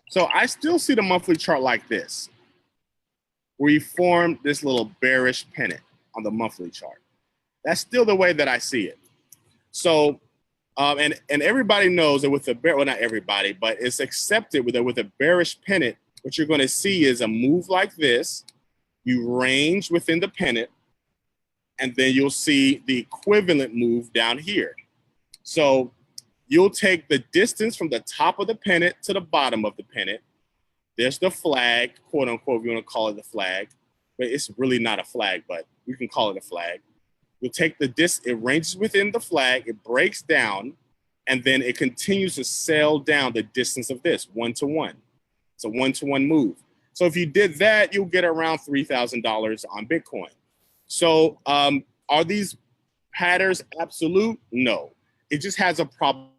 So I still see the monthly chart like this. We formed this little bearish pennant on the monthly chart. That's still the way that I see it. So, and everybody knows that with a bear, well, not everybody, but it's accepted with a bearish pennant. What you're going to see is a move like this. You range within the pennant, and then you'll see the equivalent move down here. So you'll take the distance from the top of the pennant to the bottom of the pennant. There's the flag, quote unquote, if you want to call it the flag, but it's really not a flag, but we can call it a flag. You'll take the it ranges within the flag, it breaks down, and then it continues to sail down the distance of this, 1-to-1. It's a 1-to-1 move. So if you did that, you'll get around $3,000 on Bitcoin. So are these patterns absolute? No. It just has a probability.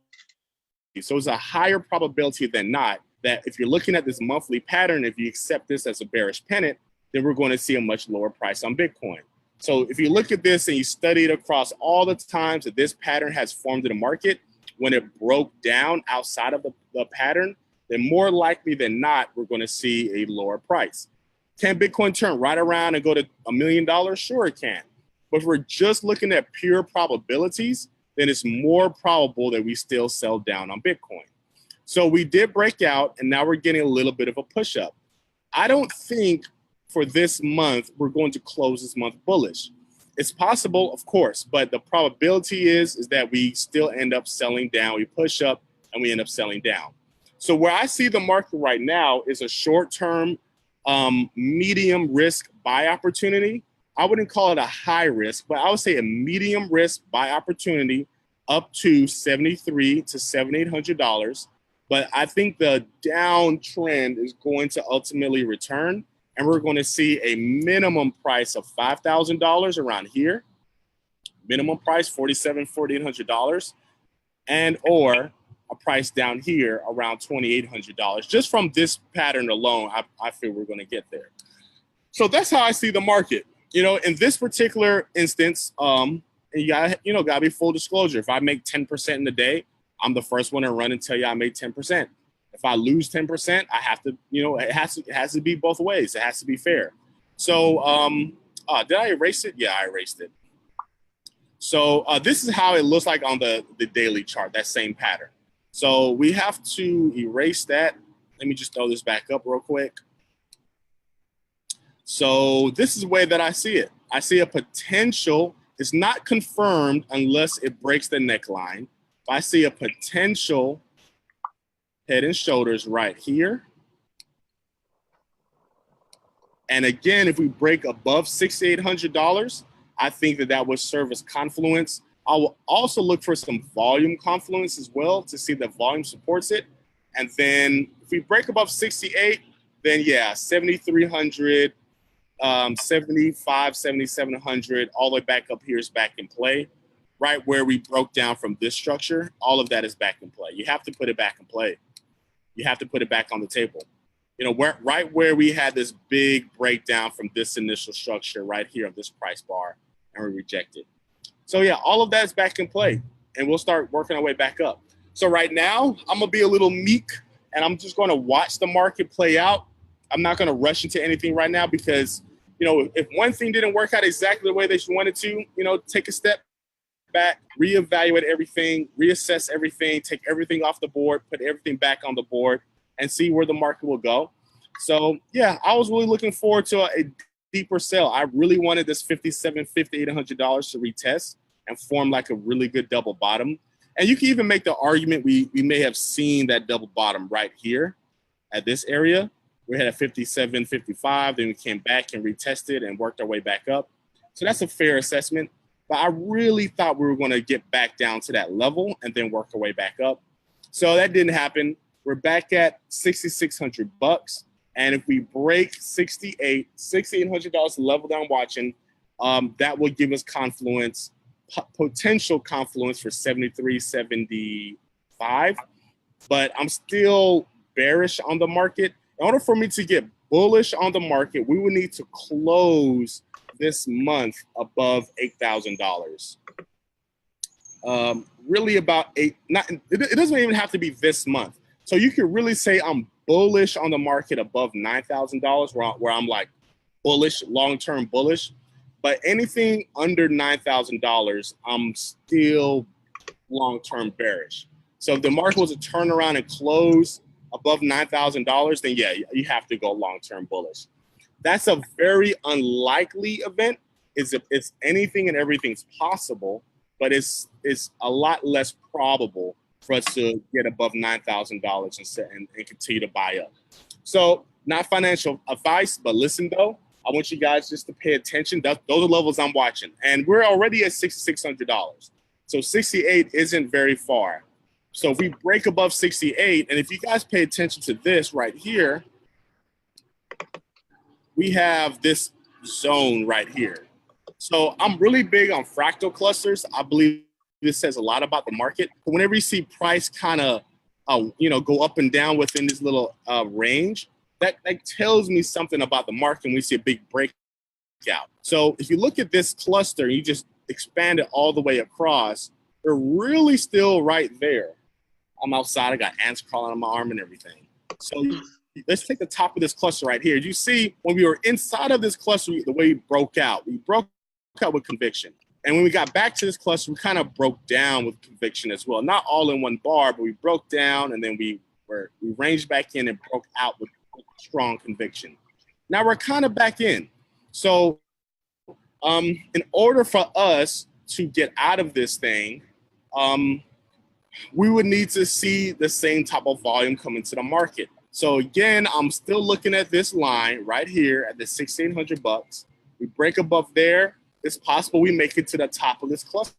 So it's a higher probability than not that if you're looking at this monthly pattern, if you accept this as a bearish pennant, then we're going to see a much lower price on Bitcoin. So if you look at this and you study it across all the times that this pattern has formed in the market, when it broke down outside of the pattern, then more likely than not, we're going to see a lower price. Can Bitcoin turn right around and go to $1 million? Sure, it can. But if we're just looking at pure probabilities, then it's more probable that we still sell down on Bitcoin. So we did break out, and now we're getting a little bit of a push up. I don't think for this month we're going to close this month bullish. It's possible, of course, but the probability is that we still end up selling down. We push up and we end up selling down. So where I see the market right now is a short-term, medium risk buy opportunity. I wouldn't call it a high risk, but I would say a medium risk buy opportunity up to $7,300 to $7,800. But I think the downtrend is going to ultimately return, and we're going to see a minimum price of $5,000 around here, minimum price $4,700, $4,800, and or a price down here around $2,800. Just from this pattern alone, I feel we're going to get there. So that's how I see the market. You know, in this particular instance, and you gotta be full disclosure. If I make 10% in the day, I'm the first one to run and tell you I made 10%. If I lose 10%, I have to, it has to be both ways. It has to be fair. So, did I erase it? Yeah, I erased it. So this is how it looks like on the daily chart, that same pattern. So we have to erase that. Let me just throw this back up real quick. So this is the way that I see it. I see a potential. It's not confirmed unless it breaks the neckline. I see a potential head and shoulders right here. And again, if we break above $6,800, I think that would serve as confluence. I will also look for some volume confluence as well to see that volume supports it. And then if we break above 68, then yeah, 7,300, 75, 7,700, all the way back up here is back in play. Right where we broke down from this structure, all of that is back in play. You have to put it back in play. You have to put it back on the table. you know, right where we had this big breakdown from this initial structure right here of this price bar, and we rejected. So yeah, all of that is back in play, and we'll start working our way back up. So right now, I'm gonna be a little meek, and I'm just gonna watch the market play out. I'm not gonna rush into anything right now because, you know, if one thing didn't work out exactly the way they wanted to, you know, take a step back, reevaluate everything, reassess everything, take everything off the board, put everything back on the board, and see where the market will go. So yeah, I was really looking forward to a deeper sell. I really wanted this $57.50, $800 to retest and form like a really good double bottom. And you can even make the argument we may have seen that double bottom right here at this area. We had a 57.55, then we came back and retested and worked our way back up. So that's a fair assessment. But I really thought we were going to get back down to that level and then work our way back up. So that didn't happen. We're back at 6,600 bucks. And if we break 68, $6,800 level that I'm watching, that will give us confluence, potential confluence for 73.75. But I'm still bearish on the market. In order for me to get bullish on the market, we would need to close this month above $8,000. Really about eight. It doesn't even have to be this month. So you could really say I'm bullish on the market above $9,000, where I'm like bullish, long-term bullish. But anything under $9,000, I'm still long-term bearish. So if the market was to turn around and close above $9,000, then yeah, you have to go long-term bullish. That's a very unlikely event. It's anything and everything's possible, but it's a lot less probable for us to get above $9,000 and continue to buy up. So not financial advice, but listen though, I want you guys just to pay attention. Those are levels I'm watching. And we're already at $6,600. So 68 isn't very far. So if we break above 68, and if you guys pay attention to this right here, we have this zone right here. So I'm really big on fractal clusters. I believe this says a lot about the market. But whenever you see price kind of, go up and down within this little range, that tells me something about the market, and we see a big breakout. So if you look at this cluster, and you just expand it all the way across, they're really still right there. I'm outside. I got ants crawling on my arm and everything. So let's take the top of this cluster right here. You see, when we were inside of this cluster, the way we broke out with conviction. And when we got back to this cluster, we kind of broke down with conviction as well. Not all in one bar, but we broke down, and then we ranged back in and broke out with strong conviction. Now we're kind of back in. So in order for us to get out of this thing, we would need to see the same type of volume come into the market. So again, I'm still looking at this line right here at the 1,600 bucks. We break above there. It's possible we make it to the top of this cluster.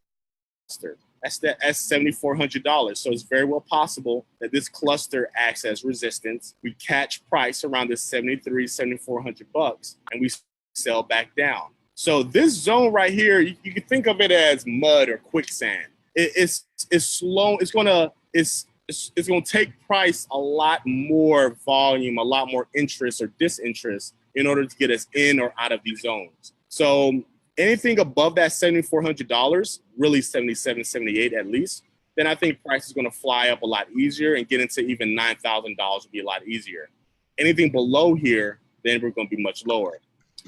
That's $7,400. So it's very well possible that this cluster acts as resistance. We catch price around this 7,400 bucks, and we sell back down. So this zone right here, you can think of it as mud or quicksand. It's slow. It's gonna take price a lot more volume, a lot more interest or disinterest in order to get us in or out of these zones. So anything above that $7,400, really $77, $78 at least, then I think price is going to fly up a lot easier, and get into even $9,000 would be a lot easier. Anything below here, then we're going to be much lower.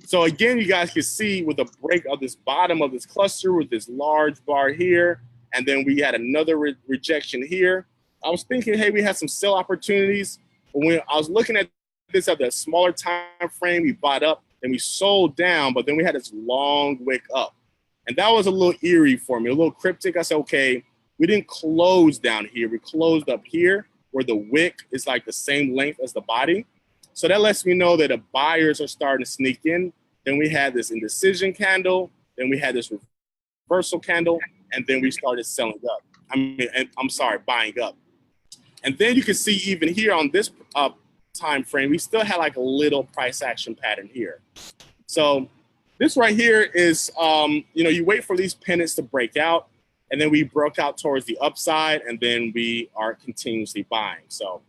So again, you guys can see with the break of this bottom of this cluster with this large bar here, and then we had another rejection here. I was thinking, hey, we had some sell opportunities. But when I was looking at this at the smaller time frame, we bought up and we sold down, but then we had this long wick up. And that was a little eerie for me, a little cryptic. I said, okay, we didn't close down here. We closed up here where the wick is like the same length as the body. So that lets me know that the buyers are starting to sneak in. Then we had this indecision candle. Then we had this reversal candle. And then we started selling up. Buying up. And then you can see even here on this time frame, we still had like a little price action pattern here. So this right here is, you wait for these pennants to break out, and then we broke out towards the upside, and then we are continuously buying. So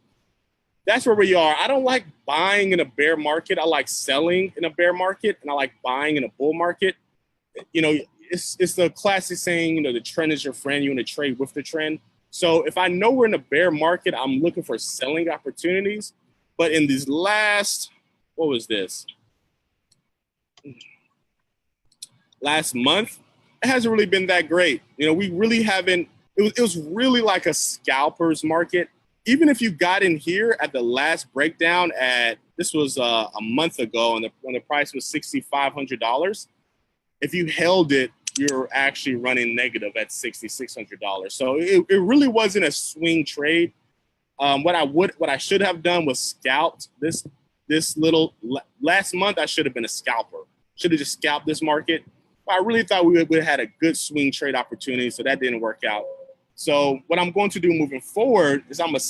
that's where we are. I don't like buying in a bear market. I like selling in a bear market, and I like buying in a bull market. You know, it's the classic saying, you know, the trend is your friend. You want to trade with the trend. So if I know we're in a bear market, I'm looking for selling opportunities. But in these last, what was this? Last month, it hasn't really been that great. You know, we really haven't, it was really like a scalper's market. Even if you got in here at the last breakdown this was a month ago, and when the price was $6,500, if you held it, you're actually running negative at $6,600. So it really wasn't a swing trade. What I should have done was scalped this little last month. I should have been a scalper. Should have just scalped this market. But I really thought we would have had a good swing trade opportunity, so that didn't work out. So what I'm going to do moving forward is I'm gonna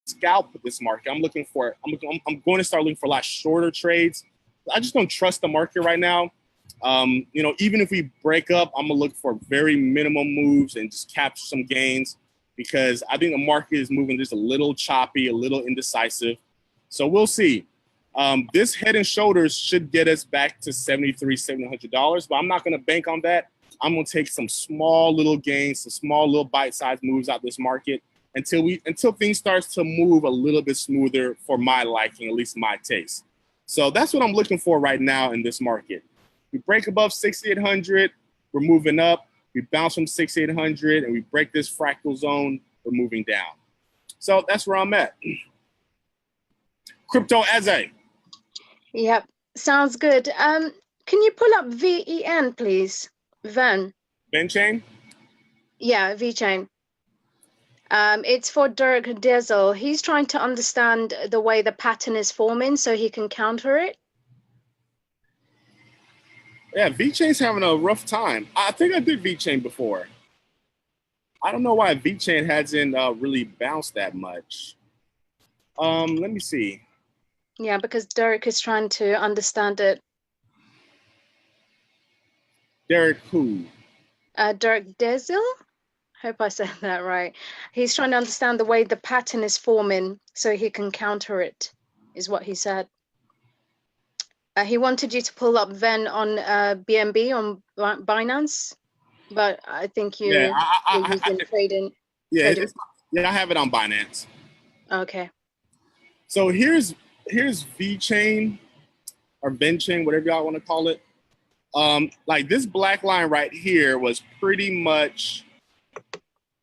scalp this market. I'm going to start looking for a lot shorter trades. I just don't trust the market right now. You know, even if we break up, I'm gonna look for very minimum moves and just capture some gains, because I think the market is moving just a little choppy, a little indecisive. So we'll see. This head and shoulders should get us back to $7,300, but I'm not gonna bank on that. I'm gonna take some small little gains, some small little bite-sized moves out this market until things starts to move a little bit smoother for my liking, at least my taste. So that's what I'm looking for right now in this market. We break above 6,800, we're moving up. We bounce from 6,800 and we break this fractal zone, we're moving down. So that's where I'm at. CryptoAzzy. Yep, sounds good. Can you pull up VEN, please? VEN. Ben Chain? Yeah, VChain. It's for J.A.R.V.i.Z. He's trying to understand the way the pattern is forming so he can counter it. Yeah, VChain's having a rough time. I think I did VChain before. I don't know why VChain hasn't really bounced that much. Let me see. Yeah, because Derek is trying to understand it. Derek who? J.A.R.V.i.Z. Hope I said that right. He's trying to understand the way the pattern is forming so he can counter it, is what he said. He wanted you to pull up VEN on BNB on Binance, but I think you're using trading. Yeah, I have it on Binance. Okay. So here's VChain or VenChain, whatever y'all want to call it. Like this black line right here was pretty much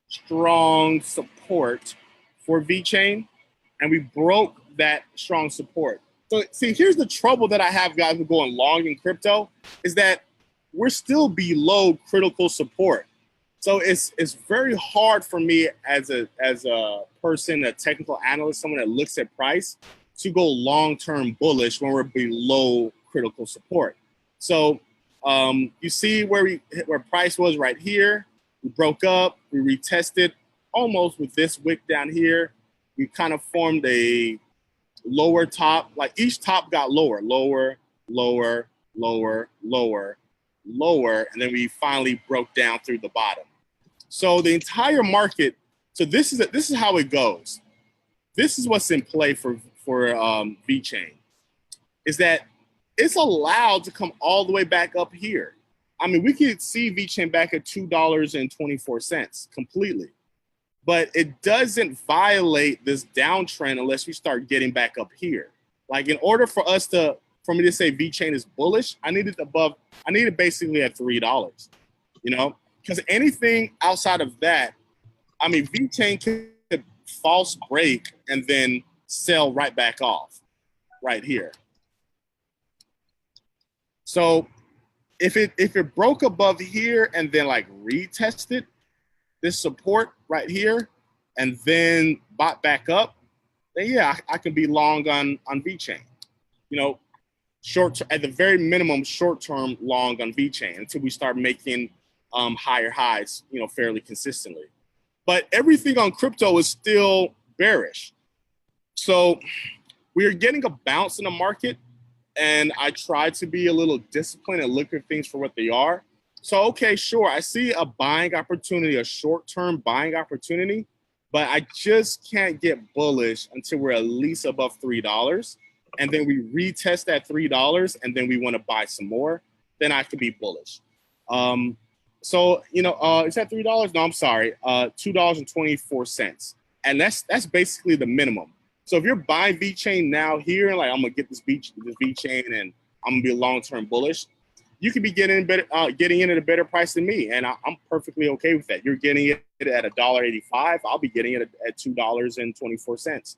strong support for VChain, and we broke that strong support. So see, here's the trouble that I have, guys, with going long in crypto, is that we're still below critical support. So it's very hard for me as a person, a technical analyst, someone that looks at price, to go long-term bullish when we're below critical support. So you see where price was right here. We broke up, we retested almost with this wick down here. We kind of formed a lower top, like each top got lower, lower, lower, lower, lower, lower, and then we finally broke down through the bottom. So the entire market, so this is how it goes. This is what's in play for VChain, is that it's allowed to come all the way back up here. I mean, we could see VChain back at $2.24 completely, but it doesn't violate this downtrend unless we start getting back up here. Like in order for me to say VChain is bullish, I need it basically at $3, you know, because anything outside of that, I mean, VChain could false break and then sell right back off right here. So if it broke above here and then like retested this support right here and then bought back up, then yeah, I can be long on VChain. You know, at the very minimum, short-term long on VChain until we start making higher highs, you know, fairly consistently. But everything on crypto is still bearish. So we are getting a bounce in the market, and I try to be a little disciplined and look at things for what they are. So, okay, sure, I see a buying opportunity, a short-term buying opportunity. but I just can't get bullish until we're at least above $3. And then we retest that $3 and then we want to buy some more, then I could be bullish. So, you know, is that $3? No, I'm sorry, $2.24. And that's basically the minimum. So if you're buying VeChain now here, and like I'm gonna get this VeChain and I'm gonna be long-term bullish, you could be getting in at a better price than me, and I'm perfectly okay with that. You're getting it at $1.85. I'll be getting it at $2.24.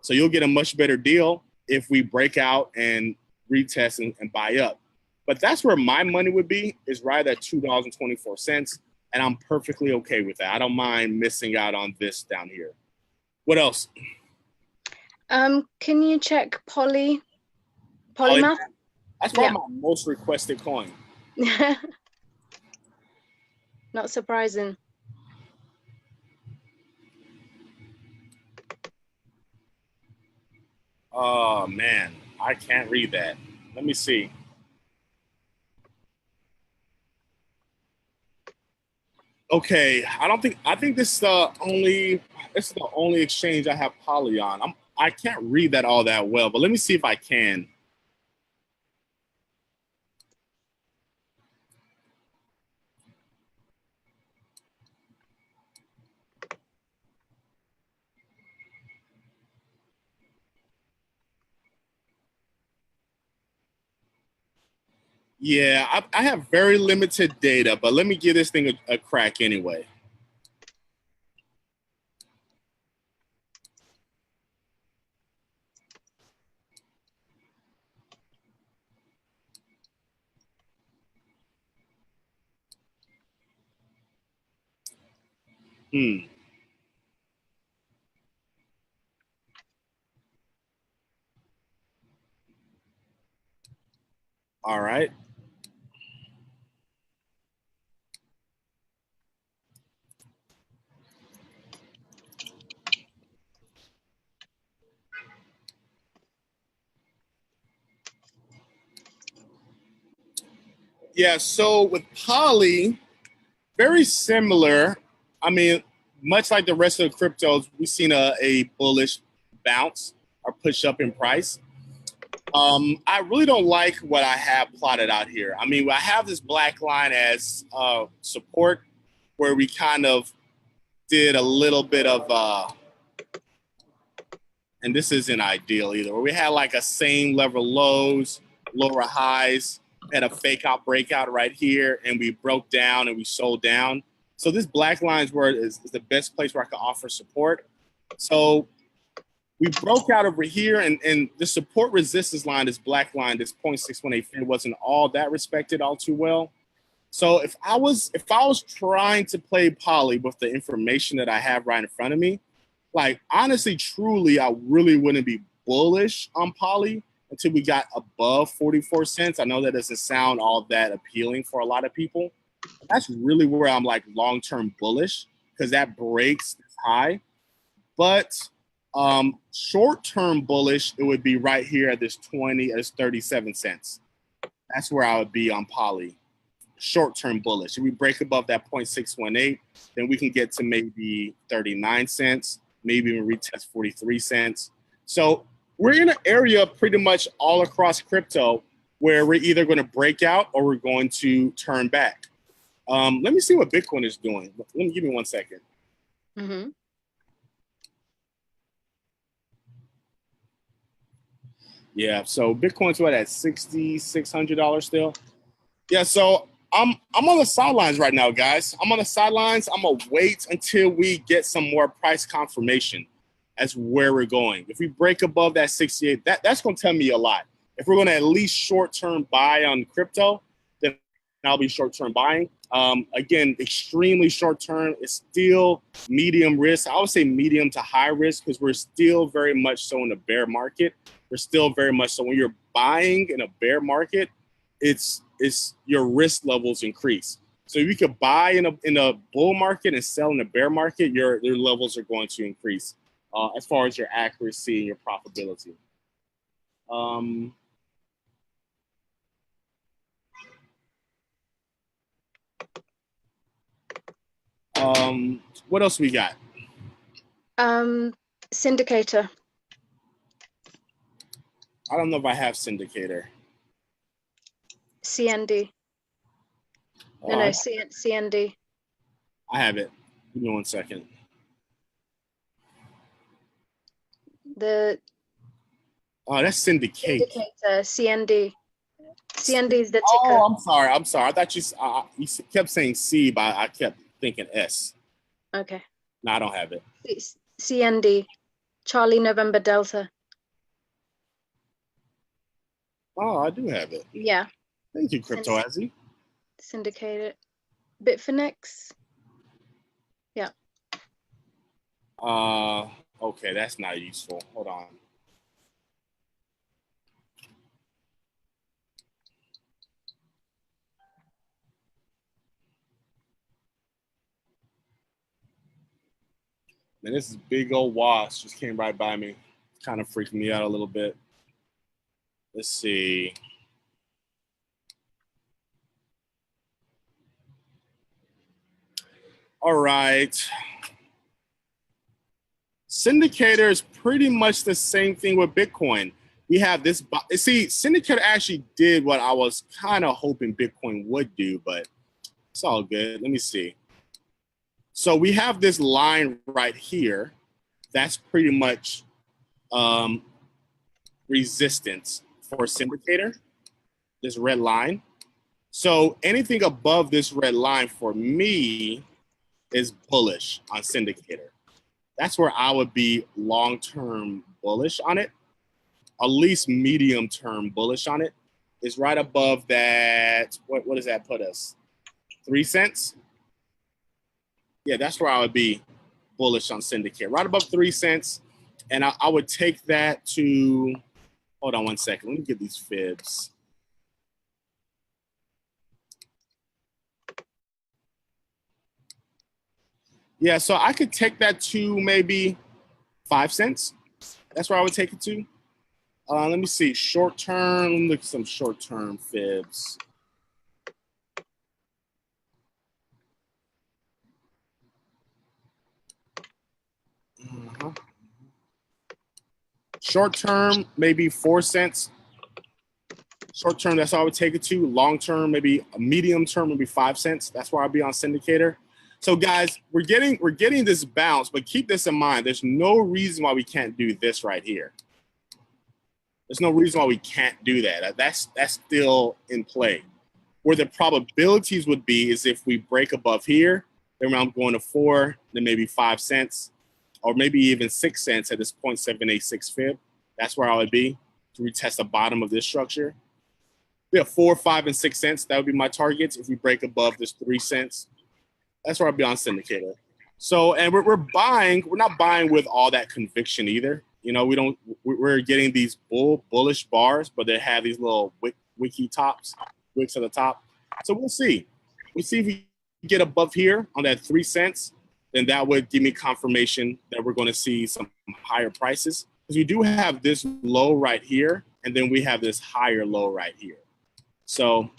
So you'll get a much better deal if we break out and retest and buy up. But that's where my money would be, is right at $2.24, and I'm perfectly okay with that. I don't mind missing out on this down here. What else? Can you check Polymath? That's probably my most requested coin. Not surprising. Oh man, I can't read that. Let me see. Okay, I think this is the only exchange I have Poly on. I can't read that all that well, but let me see if I can. Yeah, I have very limited data, but let me give this thing a crack anyway. All right. Yeah, so with Poly, very similar. I mean, much like the rest of the cryptos, we've seen a bullish bounce or push up in price. I really don't like what I have plotted out here. I mean, I have this black line as support, where we kind of did a little bit of, and this isn't ideal either, where we had like a same level lows, lower highs, had a fake out breakout right here, and we broke down and we sold down. So this black line is the best place where I can offer support. So we broke out over here, and the support resistance line, this black line, this 0.618 fib, wasn't all that respected all too well. So if I was trying to play Poly with the information that I have right in front of me, like honestly, truly, I really wouldn't be bullish on Poly until we got above 44 cents. I know that doesn't sound all that appealing for a lot of people. That's really where I'm like long-term bullish, because that breaks this high. But short-term bullish, it would be right here at this 37 cents. That's where I would be on Poly. Short-term bullish. If we break above that 0.618, then we can get to maybe 39 cents, maybe even retest 43 cents. So we're in an area pretty much all across crypto where we're either going to break out or we're going to turn back. Let me see what Bitcoin is doing. Give me 1 second. Mm-hmm. Yeah, so Bitcoin's what, at $6,600 still? Yeah, so I'm on the sidelines right now, guys. I'm on the sidelines. I'm gonna wait until we get some more price confirmation as where we're going. If we break above that 68, that's gonna tell me a lot. If we're gonna at least short-term buy on crypto, then I'll be short-term buying. Again, extremely short-term. It's still medium risk. I would say medium to high risk, because we're still very much so in a bear market. We're still very much so, when you're buying in a bear market, it's your risk levels increase. So if you could buy in a bull market and sell in a bear market, your levels are going to increase as far as your accuracy and your profitability. What else we got? Syndicator. I don't know if I have syndicator. CND. Oh, No, CND. I have it. Give me 1 second. The Oh, that's syndicate. syndicator, CND. CND is the ticker. Oh, I'm sorry. I'm sorry. I thought you kept saying C, but I kept thinking S. Okay. No, I don't have it. CND. Charlie November Delta. Oh, I do have it. Yeah. Thank you, CryptoAzzy. Syndicated. Bitfinex. Yeah. Okay, that's not useful. Hold on. Man, this is big old wasp just came right by me. Kind of freaking me out a little bit. Let's see. All right. Syndicator is pretty much the same thing with Bitcoin. We have this. See, Syndicator actually did what I was kind of hoping Bitcoin would do, but it's all good. Let me see. So we have this line right here. That's pretty much resistance for Syndicator, this red line. So anything above this red line for me is bullish on Syndicator. That's where I would be long-term bullish on it, at least medium-term bullish on it. Is right above that. What does that put us? 3 cents? Yeah, that's where I would be bullish on Syndicate. Right above 3 cents. And I would take that to, hold on 1 second. Let me get these fibs. Yeah, so I could take that to maybe 5 cents. That's where I would take it to. Let me see. Short term. Let me look at some short term fibs. Uh-huh. Short term, maybe 4 cents. Short term, that's how I would take it to. Long term, maybe a medium term, maybe 5 cents. That's where I'll be on Syndicator. So guys, we're getting this bounce, but keep this in mind. There's no reason why we can't do this right here. There's no reason why we can't do that. That's still in play. Where the probabilities would be is if we break above here, then I'm going to 4, then maybe 5 cents, or maybe even 6 cents at this 0.786 fib. That's where I would be to retest the bottom of this structure. Yeah, 4, 5, and 6 cents. That would be my targets. If we break above this 3 cents, that's where I'll be on Syndicator. So, and we're buying. We're not buying with all that conviction either. You know, we're getting these bullish bars, but they have these little wicks at the top. So we'll see. We'll see if we get above here on that 3 cents, then that would give me confirmation that we're going to see some higher prices. Because we do have this low right here, and then we have this higher low right here. So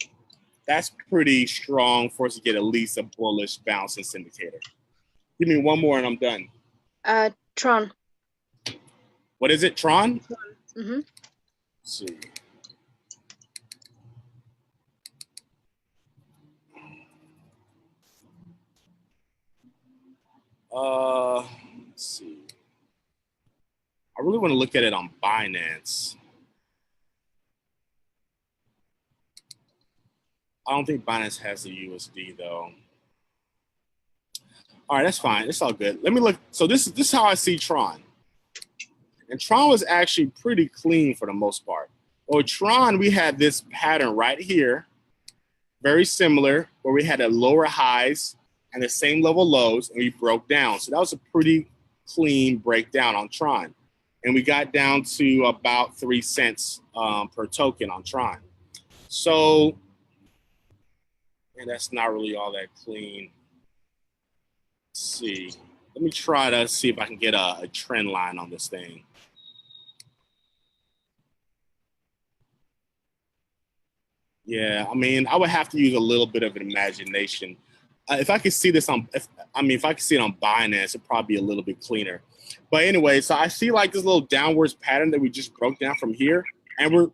that's pretty strong for us to get at least a bullish bounce in Syndicator. Give me one more and I'm done. Tron. What is it? Tron? Mm-hmm. Let's see. Let's see. I really want to look at it on Binance. I don't think Binance has the USD though. All right, that's fine. It's all good. Let me look. So this is how I see Tron. And Tron was actually pretty clean for the most part. Or Tron, we had this pattern right here, very similar, where we had a lower highs and the same level lows, and we broke down. So that was a pretty clean breakdown on Tron. And we got down to about 3 cents per token on Tron. So, and that's not really all that clean. Let's see. Let me try to see if I can get a trend line on this thing. Yeah, I mean, I would have to use a little bit of an imagination. if I could see this on, if I could see it on Binance, it'd probably be a little bit cleaner. But anyway, so I see like this little downwards pattern that we just broke down from here, and we're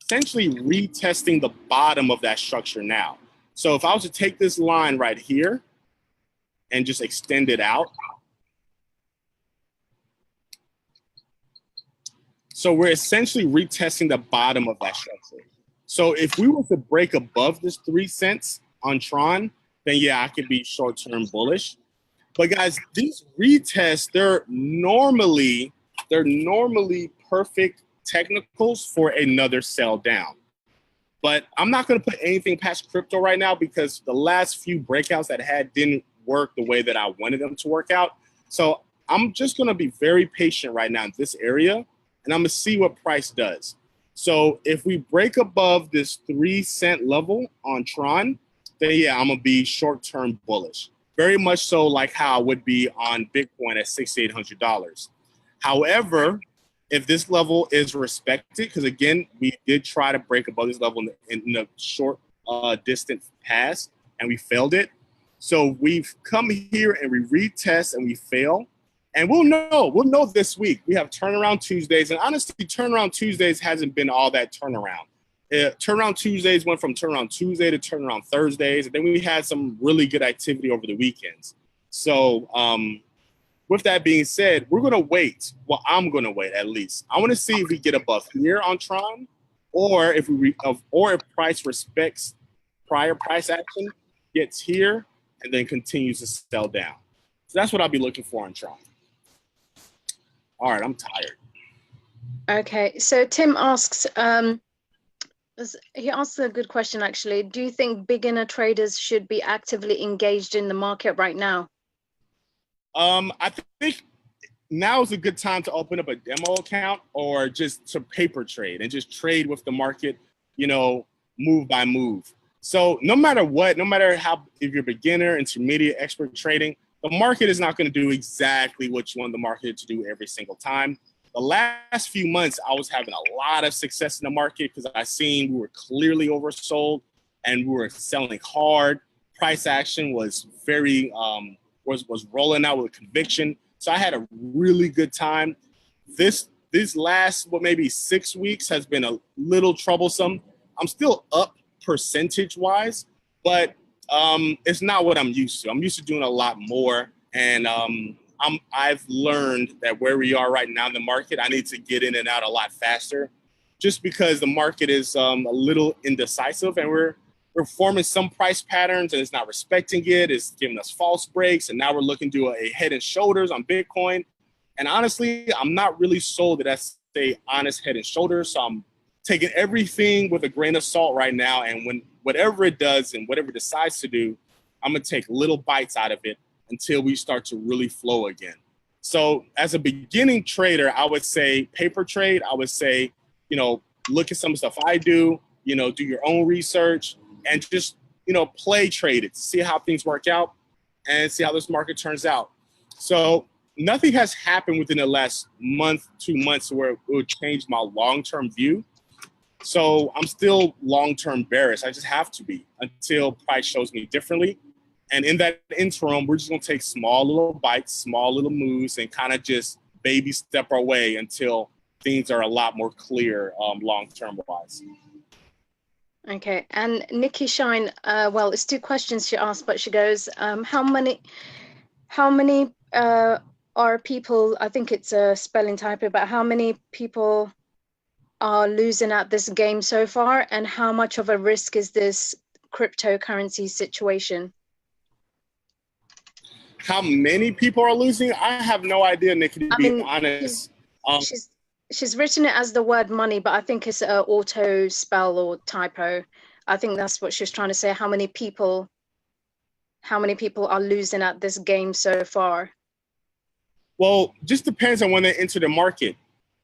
essentially retesting the bottom of that structure now. So if I was to take this line right here and just extend it out, so we're essentially retesting the bottom of that structure. So if we were to break above this 3 cents on Tron, then yeah, I could be short-term bullish. But guys, these retests, they're normally perfect technicals for another sell down. But I'm not going to put anything past crypto right now because the last few breakouts that I had didn't work the way that I wanted them to work out. So I'm just going to be very patient right now in this area, and I'm going to see what price does. So if we break above this 3 cent level on Tron, then yeah, I'm going to be short-term bullish. Very much so like how I would be on Bitcoin at $6,800. However, if this level is respected, because again, we did try to break above this level in the short distant past, and we failed it. So we've come here and we retest and we fail. And we'll know this week. We have turnaround Tuesdays, and honestly, turnaround Tuesdays hasn't been all that turnaround. Turnaround Tuesdays went from turnaround Tuesday to turnaround Thursdays, and then we had some really good activity over the weekends. So with that being said, we're going to wait. Well, I'm going to wait at least. I want to see if we get above here on Tron, or if price respects prior price action, gets here, and then continues to sell down. So that's what I'll be looking for on Tron. All right, I'm tired. Okay, so Tim asks, he asks a good question actually. Do you think beginner traders should be actively engaged in the market right now? I think now is a good time to open up a demo account or just to paper trade and just trade with the market, move by move. So no matter what, no matter how, if you're beginner, intermediate, expert trading, the market is not going to do exactly what you want the market to do every single time. The last few months, I was having a lot of success in the market because I seen we were clearly oversold and we were selling hard. Price action was very was rolling out with conviction. So I had a really good time. This last maybe 6 weeks has been a little troublesome. I'm still up percentage wise, but it's not what I'm used to. I'm used to doing a lot more, and I've learned that where we are right now in the market, I need to get in and out a lot faster, just because the market is a little indecisive, and we're forming some price patterns, and it's not respecting it. It's giving us false breaks, and now we're looking to do a head and shoulders on Bitcoin. And honestly, I'm not really sold that that's a honest head and shoulders. So I'm taking everything with a grain of salt right now, and when whatever it does and whatever it decides to do, I'm gonna take little bites out of it until we start to really flow again. So as a beginning trader, I would say paper trade. I would say, look at some stuff I do, do your own research and just, play trade it to see how things work out and see how this market turns out. So nothing has happened within the last month, 2 months where it would change my long-term view. So I'm still long-term bearish. I just have to be until price shows me differently. And in that interim, we're just going to take small little bites, small little moves, and kind of just baby step our way until things are a lot more clear long-term wise. Okay, and Nikki Shine, well, it's 2 questions she asked, but she goes, how many are people, I think it's a spelling typo, but how many people are losing at this game so far, and how much of a risk is this cryptocurrency situation? How many people are losing? I have no idea, Nikki, to be honest. She's written it as the word money, but I think it's an auto spell or typo. I think that's what she's trying to say. How many people are losing at this game so far? Well, just depends on when they enter the market.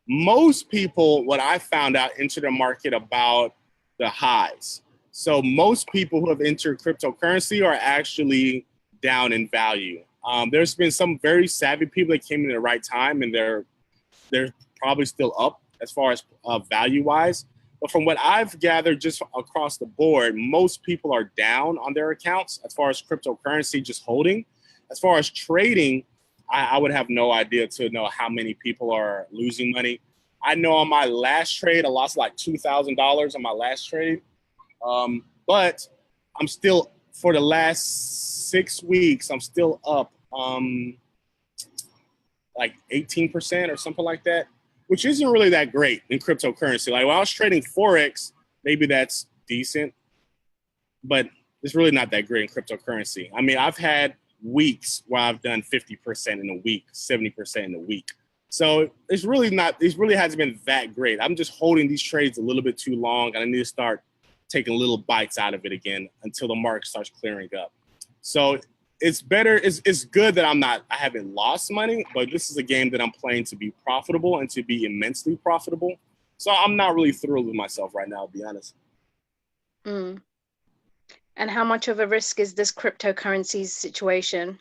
Most people, what I found out, enter the market about the highs. So most people who have entered cryptocurrency are actually down in value. There's been some very savvy people that came in the right time, and they're probably still up as far as value wise. But from what I've gathered just across the board, most people are down on their accounts as far as cryptocurrency just holding. As far as trading, I would have no idea to know how many people are losing money. I know on my last trade, I lost like $2,000 on my last trade. But I'm still, for the last 6 weeks, I'm still up like 18% or something like that, which isn't really that great in cryptocurrency. Like when I was trading Forex, maybe that's decent, but it's really not that great in cryptocurrency. I mean, I've had weeks where I've done 50% in a week, 70% in a week. So it's really not, it really hasn't been that great. I'm just holding these trades a little bit too long, and I need to start taking little bites out of it again until the market starts clearing up. So it's better, it's good that I haven't lost money, but this is a game that I'm playing to be profitable and to be immensely profitable. So I'm not really thrilled with myself right now, to be honest. Mm. And how much of a risk is this cryptocurrency situation?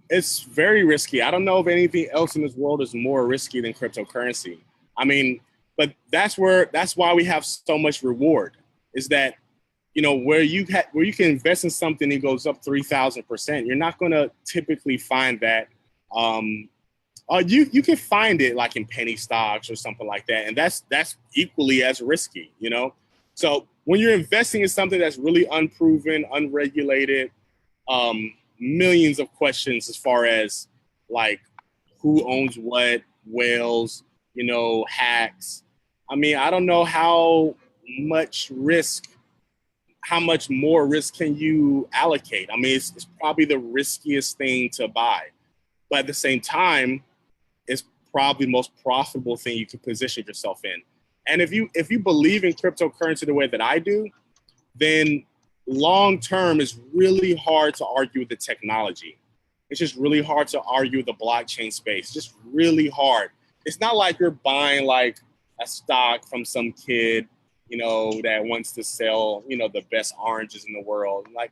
It's very risky. I don't know if anything else in this world is more risky than cryptocurrency. I mean, but that's why we have so much reward, is that, you know, where you can invest in something and it goes up 3,000%, you're not going to typically find that. You can find it like in penny stocks or something like that, and that's equally as risky, you know. So when you're investing in something that's really unproven, unregulated, millions of questions as far as like who owns what, whales, you know, hacks. I mean, I don't know how much more risk can you allocate? I mean, it's probably the riskiest thing to buy, but at the same time, it's probably the most profitable thing you can position yourself in. And if you believe in cryptocurrency the way that I do, then long term is really hard to argue with the technology. It's just really hard to argue with the blockchain space. It's just really hard. It's not like you're buying like a stock from some kid, you know, that wants to sell, you know, the best oranges in the world. Like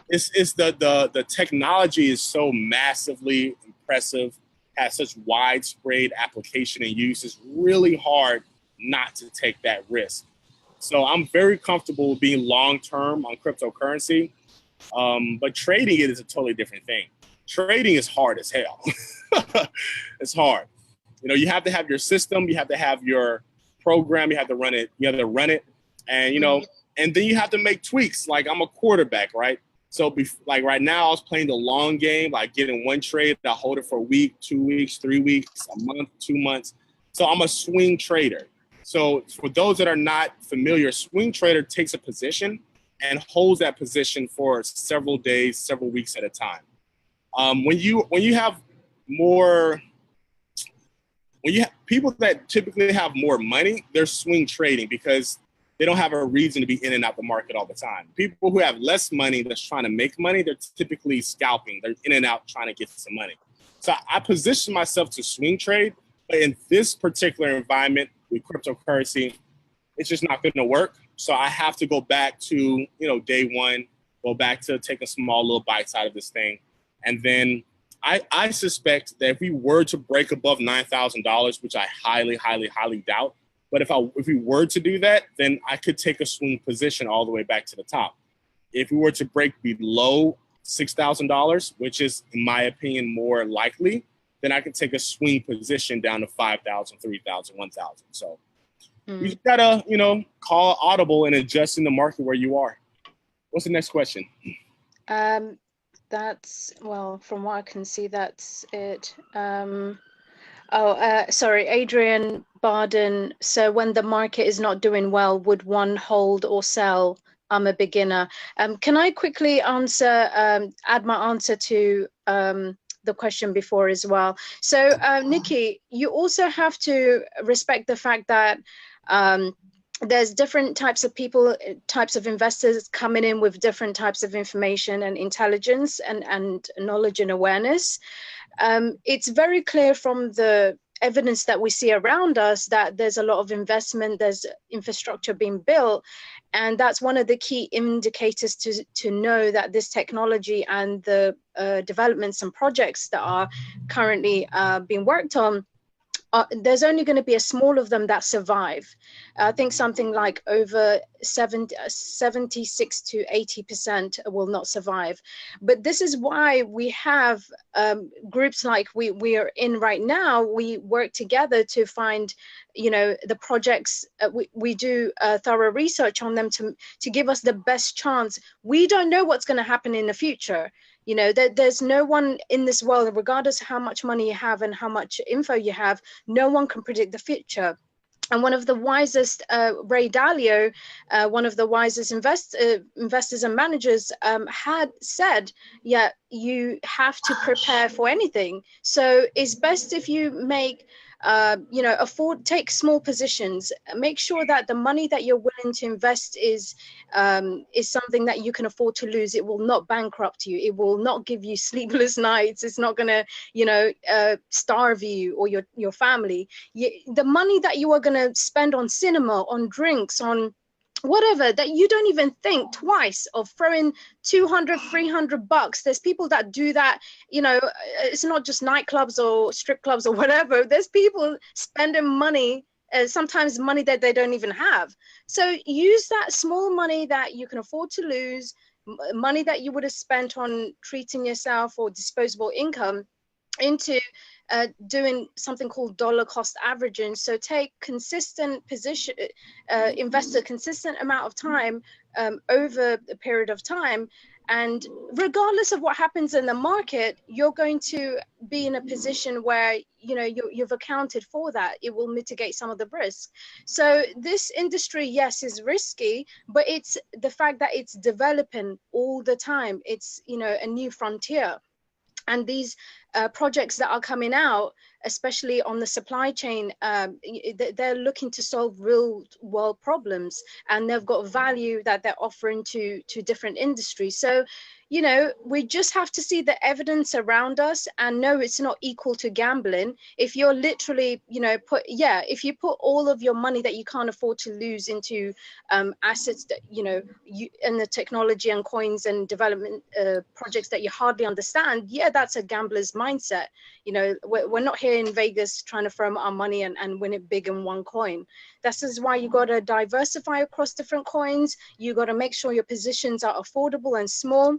it's the technology is so massively impressive, has such widespread application and use. It's really hard not to take that risk. So I'm very comfortable being long-term on cryptocurrency, but trading it is a totally different thing. Trading is hard as hell. It's hard. You know, you have to have your system, you have to have your program, you have to run it, and you know, and then you have to make tweaks. Like I'm a quarterback, right? So like right now I was playing the long game, like getting one trade, I hold it for a week, 2 weeks, 3 weeks, a month, 2 months. So I'm a swing trader. So for those that are not familiar, swing trader takes a position and holds that position for several days, several weeks at a time. When you have people that typically have more money, they're swing trading because they don't have a reason to be in and out the market all the time. People who have less money that's trying to make money, they're typically scalping. They're in and out trying to get some money. So I position myself to swing trade, but in this particular environment with cryptocurrency, it's just not going to work. So I have to go back to, you know, day one, go back to taking small little bites out of this thing. And then I suspect that if we were to break above $9,000, which I highly, highly, highly doubt, but if we were to do that, then I could take a swing position all the way back to the top. If we were to break below $6,000, which is, in my opinion, more likely, then I can take a swing position down to 5,000, 3,000, 1,000. So you just gotta, you know, call audible and adjust in the market where you are. What's the next question? That's, well, from what I can see, that's it. Sorry, Adrian Barden. So when the market is not doing well, would one hold or sell? I'm a beginner. Can I quickly answer, add my answer to the question before as well? So Nikki, you also have to respect the fact that there's different types of people, types of investors coming in with different types of information and intelligence and knowledge and awareness. It's very clear from the evidence that we see around us that there's a lot of investment, there's infrastructure being built, and that's one of the key indicators to know that this technology and the developments and projects that are currently being worked on there's only going to be a small of them that survive. I think something like over 76 to 80% will not survive. But this is why we have groups like we are in right now. We work together to find, the projects. We do thorough research on them to give us the best chance. We don't know what's going to happen in the future. There's no one in this world, regardless of how much money you have and how much info you have, no one can predict the future. And one of the wisest, Ray Dalio, one of the wisest investors and managers, had said, yeah, you have to prepare for anything. So it's best if you make, take small positions, make sure that the money that you're willing to invest is something that you can afford to lose. It will not bankrupt you. It will not give you sleepless nights. It's not going to, starve you or your family. The money that you are going to spend on cinema, on drinks, on whatever, that you don't even think twice of throwing 200, $300. There's people that do that. It's not just nightclubs or strip clubs or whatever. There's people spending money, sometimes money that they don't even have. So use that small money that you can afford to lose, money that you would have spent on treating yourself or disposable income, into doing something called dollar cost averaging. So take consistent position, invest a consistent amount of time over a period of time, and regardless of what happens in the market, you're going to be in a position where you've accounted for that. It will mitigate some of the risk. So this industry, yes, is risky, but it's the fact that it's developing all the time. It's a new frontier. And these projects that are coming out, especially on the supply chain, they're looking to solve real world problems, and they've got value that they're offering to different industries. So we just have to see the evidence around us and know it's not equal to gambling. If you're literally if you put all of your money that you can't afford to lose into assets that and the technology and coins and development projects that you hardly understand, that's a gambler's mindset. We're not here in Vegas trying to throw our money and win it big in one coin. This is why you got to diversify across different coins. You got to make sure your positions are affordable and small,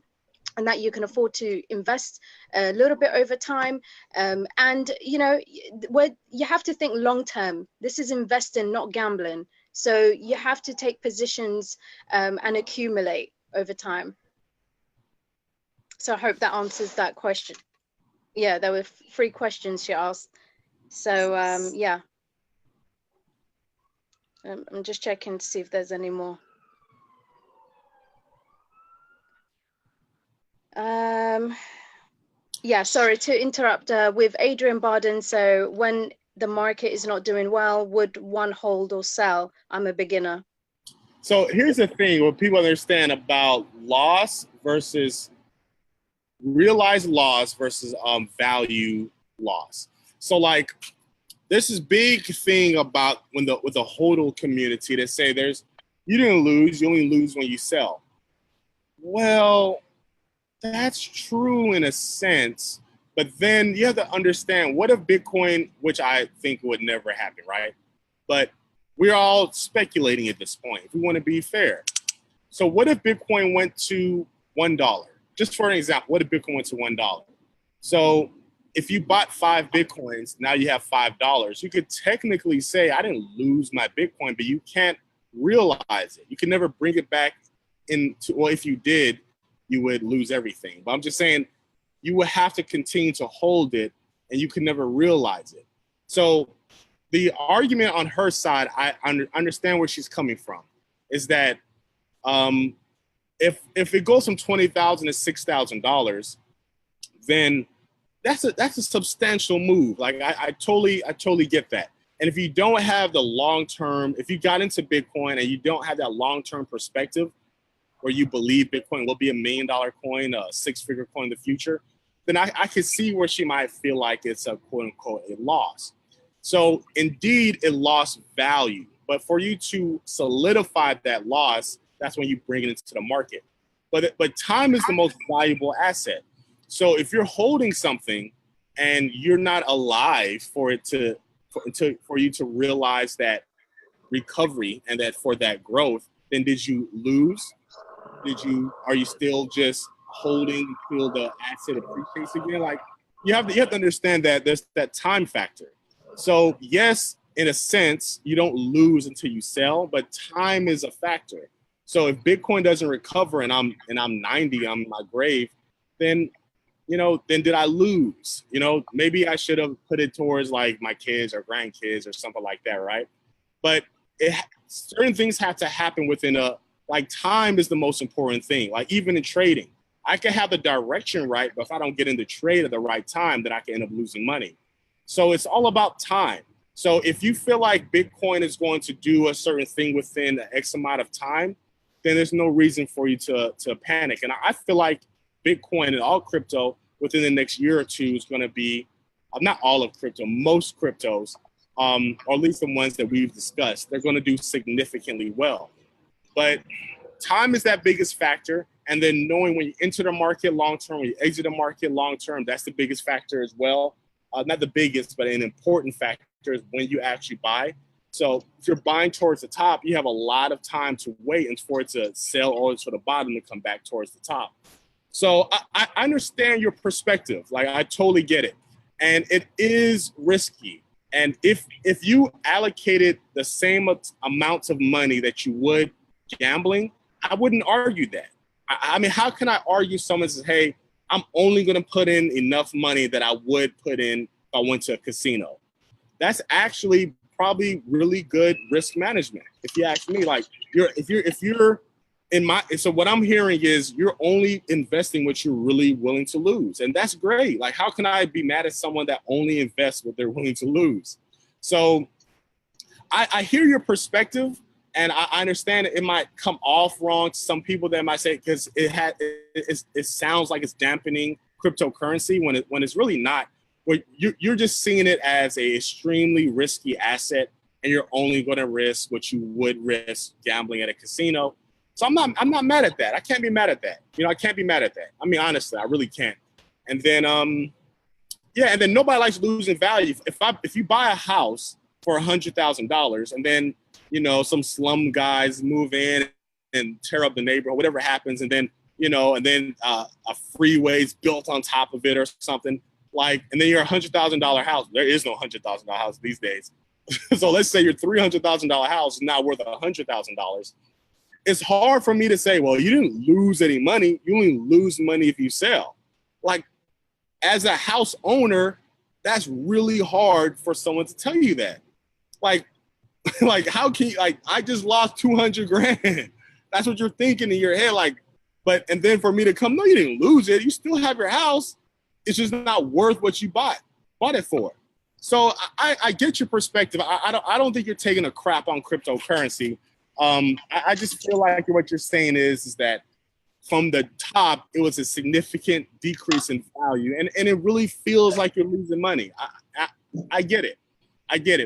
and that you can afford to invest a little bit over time. And you have to think long term. This is investing, not gambling. So you have to take positions and accumulate over time. So I hope that answers that question. Yeah, there were 3 questions she asked. So yeah, I'm just checking to see if there's any more. Yeah, sorry to interrupt. With Adrian Barden, so when the market is not doing well, would one hold or sell? I'm a beginner. So here's the thing, what people understand about loss versus realized loss versus value loss. So like there's this big thing about with the hodl community that say you didn't lose, you only lose when you sell. Well, that's true in a sense, but then you have to understand, what if Bitcoin, which I think would never happen, right? But we're all speculating at this point, if we want to be fair. So what if Bitcoin went to $1? Just for an example, what if Bitcoin went to $1? So if you bought 5 Bitcoins, now you have $5. You could technically say, I didn't lose my Bitcoin, but you can't realize it. You can never bring it back into, well, if you did, you would lose everything. But I'm just saying, you would have to continue to hold it, and you could never realize it. So the argument on her side, I understand where she's coming from, is that if it goes from $20,000 to $6,000, then that's a substantial move. Like I totally get that. And if you don't have the long term, if you got into Bitcoin and you don't have that long term perspective, where you believe Bitcoin will be $1 million coin, a 6-figure coin in the future, then I can see where she might feel like it's a quote unquote a loss. So indeed, it lost value. But for you to solidify that loss, that's when you bring it into the market. But time is the most valuable asset. So if you're holding something and you're not alive for for you to realize that recovery and that for that growth, then did you lose? Are you still just holding until the asset appreciates again? Like you have to understand that there's that time factor. So yes, in a sense, you don't lose until you sell, but time is a factor. So if Bitcoin doesn't recover and I'm 90, I'm in my grave, then then did I lose? Maybe I should have put it towards like my kids or grandkids or something like that, right? But certain things have to happen within time is the most important thing. Like even in trading, I can have the direction right, but if I don't get in the trade at the right time, then I can end up losing money. So it's all about time. So if you feel like Bitcoin is going to do a certain thing within X amount of time, then there's no reason for you to panic. And I feel like Bitcoin and all crypto within the next year or two is going to be, not all of crypto, most cryptos, or at least the ones that we've discussed, they're going to do significantly well. But time is that biggest factor. And then knowing when you enter the market long-term, when you exit the market long-term, that's the biggest factor as well. Not the biggest, but an important factor is when you actually buy. So if you're buying towards the top, you have a lot of time to wait and for it to sell or for the bottom to come back towards the top. So I understand your perspective. Like I totally get it. And it is risky. And if you allocated the same amounts of money that you would gambling, I wouldn't argue that. I mean, how can I argue someone says, hey, I'm only going to put in enough money that I would put in if I went to a casino? That's actually probably really good risk management. If you ask me, like if you're in my, so what I'm hearing is you're only investing what you're really willing to lose. And that's great. Like, how can I be mad at someone that only invests what they're willing to lose? So I hear your perspective. And I understand it might come off wrong to some people that might say, because it sounds like it's dampening cryptocurrency when it's really not. Well, you're just seeing it as a extremely risky asset, and you're only going to risk what you would risk gambling at a casino. So I'm not mad at that. I can't be mad at that. I can't be mad at that. I mean, honestly, I really can't. And then and then nobody likes losing value. If you buy a house for $100,000 and then some slum guys move in and tear up the neighborhood, whatever happens, and then a freeway's built on top of it or something, like, and then you're $100,000 house. There is no $100,000 house these days. So let's say your $300,000 house is now worth $100,000. It's hard for me to say, well, you didn't lose any money. You only lose money if you sell. Like, as a house owner, that's really hard for someone to tell you that. Like how can you, like, I just lost 200 grand. That's what you're thinking in your head. Like, and then for me to come, no, you didn't lose it. You still have your house. It's just not worth what you bought it for. So I get your perspective. I don't think you're taking a crap on cryptocurrency. I just feel like what you're saying is that from the top, it was a significant decrease in value. And it really feels like you're losing money. I get it.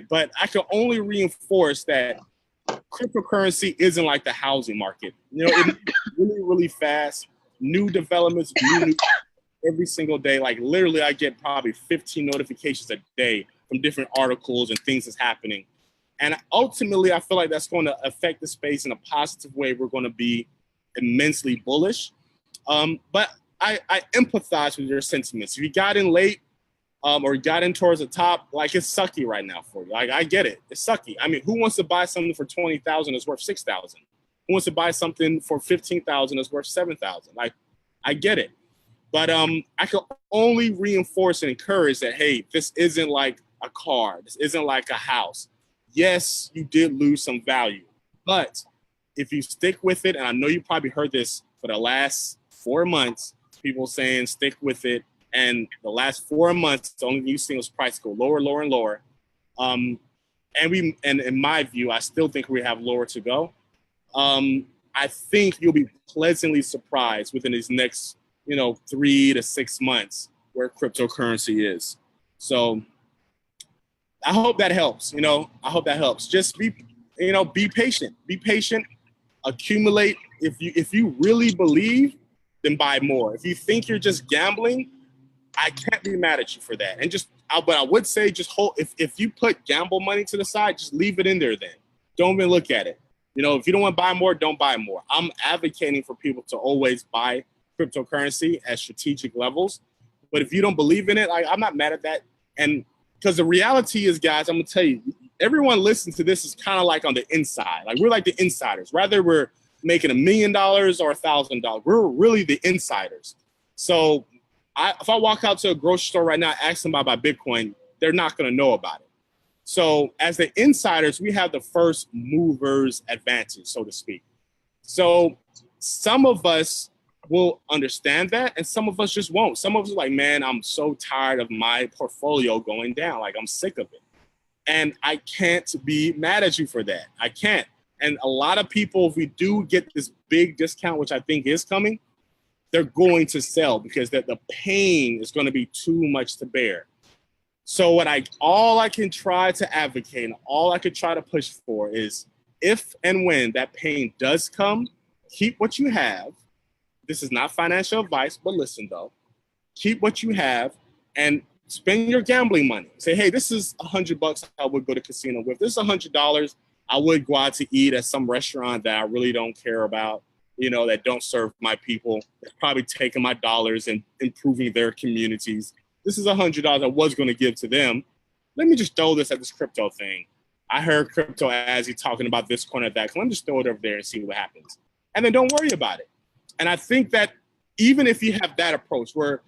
But I can only reinforce that cryptocurrency isn't like the housing market. It's really, really fast. New developments, every single day. Like literally, I get probably 15 notifications a day from different articles and things that's happening. And ultimately, I feel like that's going to affect the space in a positive way. We're going to be immensely bullish. But I empathize with your sentiments. If you got in late or got in towards the top, like, it's sucky right now for you. Like, I get it. It's sucky. I mean, who wants to buy something for $20,000 that's worth $6,000? Who wants to buy something for $15,000 that's worth $7,000? Like, I get it. But I can only reinforce and encourage that, hey, this isn't like a car. This isn't like a house. Yes, you did lose some value. But if you stick with it, and I know you probably heard this for the last 4 months, people saying stick with it. And the last 4 months, the only thing you've seen was price go lower, lower, and lower. And in my view, I still think we have lower to go. I think you'll be pleasantly surprised within these next 3 to 6 months where cryptocurrency is. So I hope that helps. I hope that helps. Just be patient. Be patient. Accumulate. If you really believe, then buy more. If you think you're just gambling, I can't be mad at you for that. And just but I would say just hold, if you put gamble money to the side, just leave it in there then. Don't even look at it. You know, if you don't want to buy more, don't buy more. I'm advocating for people to always buy cryptocurrency at strategic levels. But if you don't believe in it, I'm not mad at that. And because the reality is, guys, I'm going to tell you, everyone listening to this is kind of like on the inside. Like we're like the insiders. Rather we're making $1 million or $1,000, we're really the insiders. So if I walk out to a grocery store right now, ask them about Bitcoin, they're not going to know about it. So as the insiders, we have the first movers advantage, so to speak. So some of us will understand that and some of us just won't. Some of us are like, man, I'm so tired of my portfolio going down. Like I'm sick of it. And I can't be mad at you for that. I can't. And a lot of people, if we do get this big discount, which I think is coming, they're going to sell because the pain is going to be too much to bear. So all I can try to advocate and all I could try to push for is if and when that pain does come, keep what you have. This is not financial advice, but listen though, keep what you have and spend your gambling money. Say, hey, this is $100 I would go to casino with. This is $100 I would go out to eat at some restaurant that I really don't care about, you know, that don't serve my people. That's probably taking my dollars and improving their communities. This is $100 I was going to give to them. Let me just throw this at this crypto thing. I heard CryptoAzzy talking about this corner of that. Let me just throw it over there and see what happens. And then don't worry about it. And I think that even if you have that approach where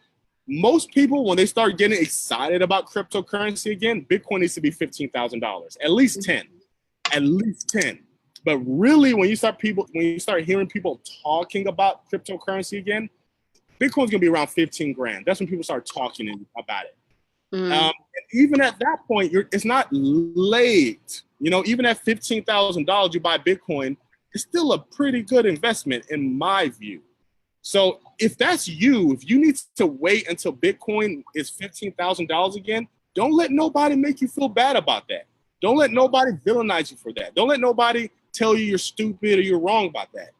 most people, when they start getting excited about cryptocurrency again, Bitcoin needs to be $15,000, at least 10, at least 10. But really, when you start hearing people talking about cryptocurrency again, Bitcoin's gonna be around 15 grand. That's when people start talking about it. And even at that point, it's not late. You know, even at $15,000, you buy Bitcoin, it's still a pretty good investment in my view. So if that's you, if you need to wait until Bitcoin is $15,000 again, don't let nobody make you feel bad about that. Don't let nobody villainize you for that. Don't let nobody tell you you're stupid or you're wrong about that.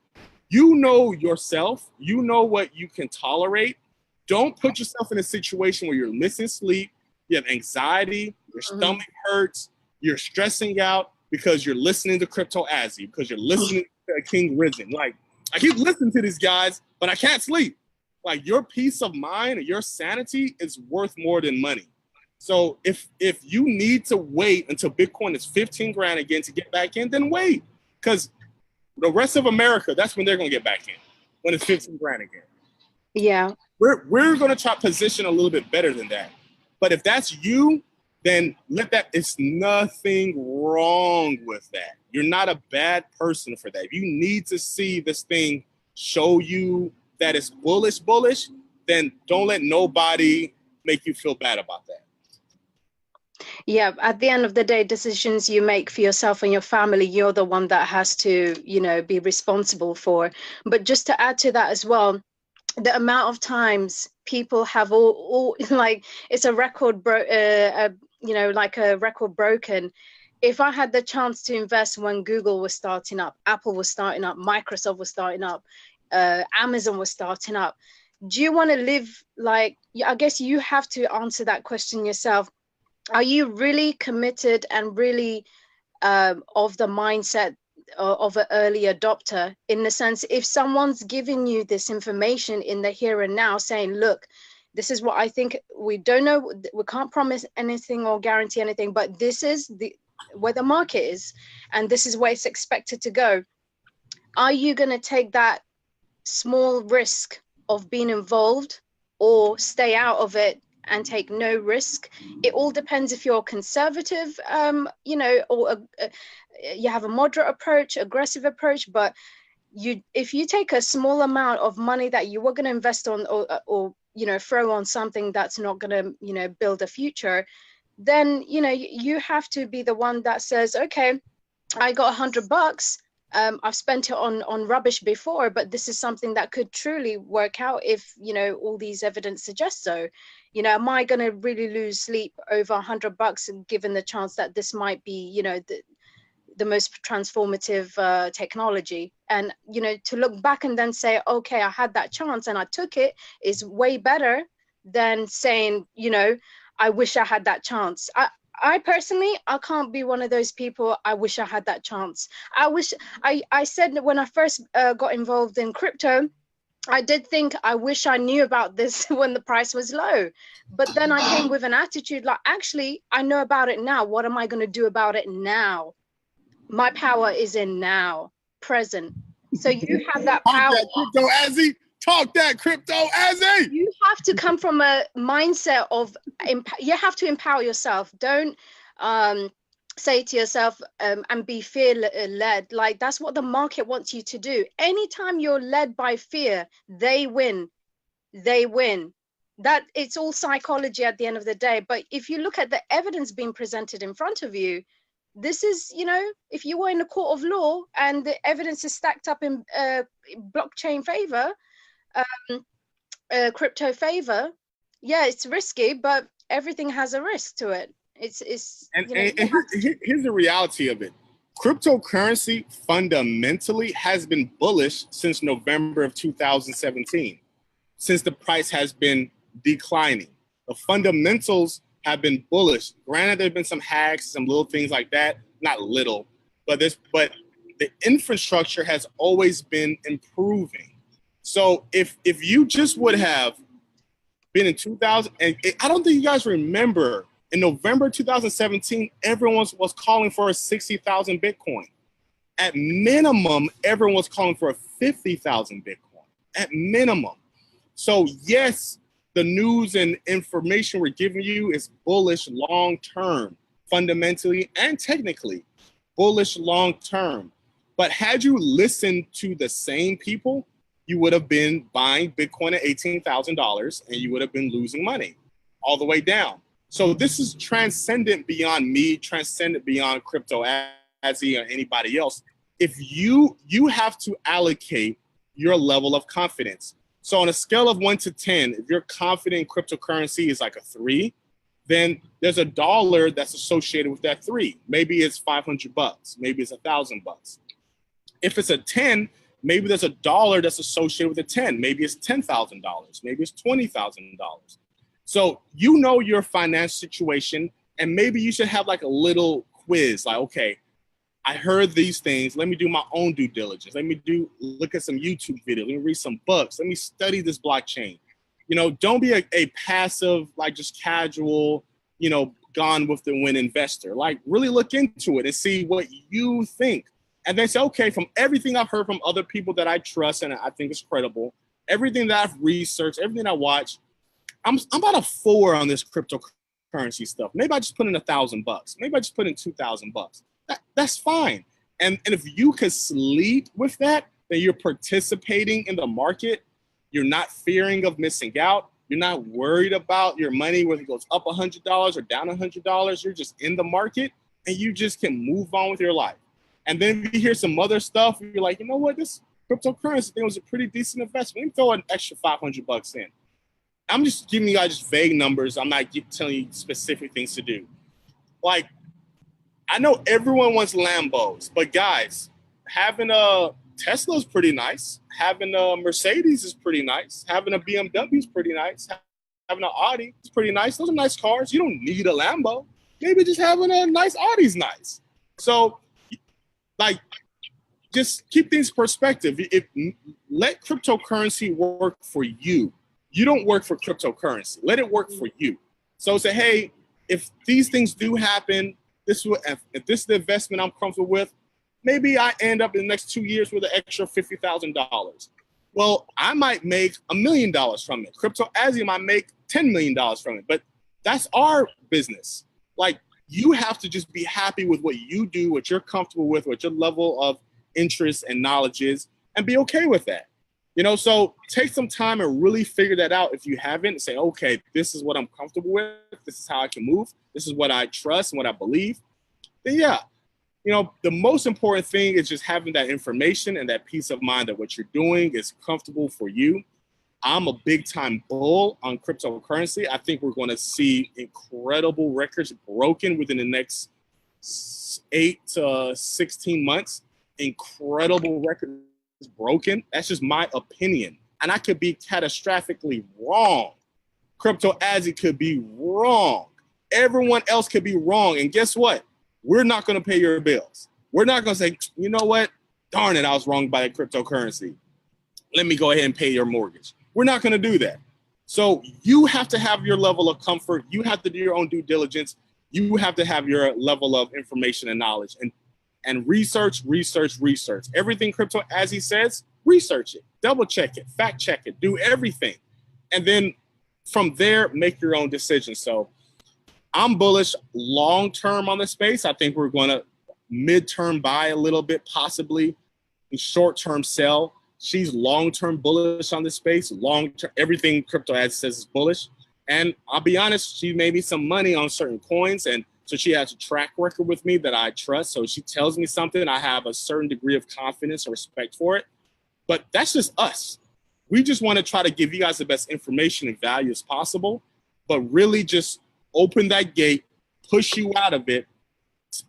You know yourself. You know what you can tolerate. Don't put yourself in a situation where you're missing sleep, you have anxiety, your stomach hurts, you're stressing out because you're listening to CryptoAzzy, because you're listening to AKing Risen. Like, I keep listening to these guys, but I can't sleep. Like, your peace of mind or your sanity is worth more than money. So if you need to wait until Bitcoin is 15 grand again to get back in, then wait. Because the rest of America, that's when they're going to get back in, when it's 15 grand again. Yeah. We're going to try to position a little bit better than that. But if that's you, then it's nothing wrong with that. You're not a bad person for that. If you need to see this thing show you that it's bullish, then don't let nobody make you feel bad about that. Yeah, at the end of the day, decisions you make for yourself and your family, you're the one that has to, you know, be responsible for. But just to add to that as well, the amount of times people have all like it's a record you know, like a record broken. If I had the chance to invest when Google was starting up, Apple was starting up, Microsoft was starting up, Amazon was starting up, do you want to live like, I guess you have to answer that question yourself. Are you really committed and really of the mindset of an early adopter, in the sense, if someone's giving you this information in the here and now saying, look, this is what I think, we don't know, we can't promise anything or guarantee anything, but this is where the market is and this is where it's expected to go, are you going to take that small risk of being involved or stay out of it and take no risk? It all depends if you're conservative, you know, or you have a moderate approach, aggressive approach. But if you take a small amount of money that you were going to invest on, or you know, throw on something that's not going to, you know, build a future, then you know you have to be the one that says, okay, I got $100. I've spent it on rubbish before, but this is something that could truly work out if, you know, all these evidence suggests so. You know, am I going to really lose sleep over $100 and given the chance that this might be, you know, the most transformative technology? And, you know, to look back and then say, okay, I had that chance and I took it, is way better than saying, you know, I wish I had that chance. I personally, I can't be one of those people. I wish I had that chance. I said that when I first got involved in crypto, I did think I wish I knew about this when the price was low. But then I came with an attitude like, actually, I know about it now. What am I going to do about it now? My power is in now, present. So you have that Talk power. that CryptoAzzy. Talk that CryptoAzzy. You have to come from a mindset of you have to empower yourself. Don't say to yourself and be fear led. Like that's what the market wants you to do. Anytime you're led by fear, they win. They win. That it's all psychology at the end of the day. But if you look at the evidence being presented in front of you, this is, you know, if you were in a court of law and the evidence is stacked up in blockchain favor, um, crypto favor, yeah, it's risky, but everything has a risk to it. It's And, you know, and, and here's the reality of it. Cryptocurrency fundamentally has been bullish since November of 2017, since the price has been declining. The fundamentals have been bullish. Granted, there have been some hacks, some little things like that, not little, but the infrastructure has always been improving. So if you just would have been in 2000, and I don't think you guys remember, in November 2017, everyone was calling for a 60,000 Bitcoin. At minimum, everyone was calling for a 50,000 Bitcoin, at minimum. So yes, the news and information we're giving you is bullish long-term, fundamentally and technically, bullish long-term. But had you listened to the same people, you would have been buying Bitcoin at $18,000 and you would have been losing money all the way down. So this is transcendent beyond me, transcendent beyond CryptoAzzy or anybody else. If you have to allocate your level of confidence. So on a scale of 1 to 10, if you're confident in cryptocurrency is like a 3, then there's a dollar that's associated with that 3. Maybe it's $500, maybe it's $1,000. If it's a 10, maybe there's a dollar that's associated with a 10. Maybe it's $10,000, maybe it's $20,000. So you know your financial situation, and maybe you should have like a little quiz, like, okay, I heard these things. Let me do my own due diligence. Let me look at some YouTube videos. Let me read some books. Let me study this blockchain. You know, don't be a passive, like just casual, you know, gone with the wind investor. Like really look into it and see what you think. And then say, okay, from everything I've heard from other people that I trust and I think is credible, everything that I've researched, everything I watch, I'm about a 4 on this cryptocurrency stuff. Maybe I just put in $1,000. Maybe I just put in $2,000. That's fine. And if you could sleep with that, then you're participating in the market. You're not fearing of missing out. You're not worried about your money, whether it goes up $100 or down $100. You're just in the market and you just can move on with your life. And then if you hear some other stuff, you're like, you know what, this cryptocurrency thing was a pretty decent investment. Let me throw an extra $500 in. I'm just giving you guys just vague numbers. I'm not telling you specific things to do. Like, I know everyone wants Lambos, but guys, having a Tesla is pretty nice. Having a Mercedes is pretty nice. Having a BMW is pretty nice. Having an Audi is pretty nice. Those are nice cars. You don't need a Lambo. Maybe just having a nice Audi is nice. So, like, just keep things in perspective. Let cryptocurrency work for you. You don't work for cryptocurrency. Let it work for you. So say, hey, if these things do happen, if this is the investment I'm comfortable with, maybe I end up in the next 2 years with an extra $50,000. Well, I might make $1 million from it. CryptoAzzy might make $10 million from it, but that's our business. Like, you have to just be happy with what you do, what you're comfortable with, what your level of interest and knowledge is, and be okay with that. You know, so take some time and really figure that out if you haven't. Say, okay, this is what I'm comfortable with. This is how I can move. This is what I trust and what I believe. Then yeah, you know, the most important thing is just having that information and that peace of mind that what you're doing is comfortable for you. I'm a big time bull on cryptocurrency. I think we're going to see incredible records broken within the next 8 to 16 months. Incredible records broken. That's just my opinion. And I could be catastrophically wrong. CryptoAzzy could be wrong. Everyone else could be wrong. And guess what? We're not going to pay your bills. We're not going to say, you know what? Darn it, I was wrong by the cryptocurrency. Let me go ahead and pay your mortgage. We're not going to do that. So you have to have your level of comfort. You have to do your own due diligence. You have to have your level of information and knowledge and research. Everything CryptoAzzy says, research it, double check it, fact check it, do everything. And then from there, make your own decision. So I'm bullish long-term on the space. I think we're going to mid-term buy a little bit, possibly short-term sell. She's long-term bullish on the space. Long-term, everything CryptoAzzy says is bullish. And I'll be honest, she made me some money on certain coins. And so she has a track record with me that I trust. So she tells me something, I have a certain degree of confidence or respect for it. But that's just us. We just want to try to give you guys the best information and value as possible, but really just open that gate, push you out of it,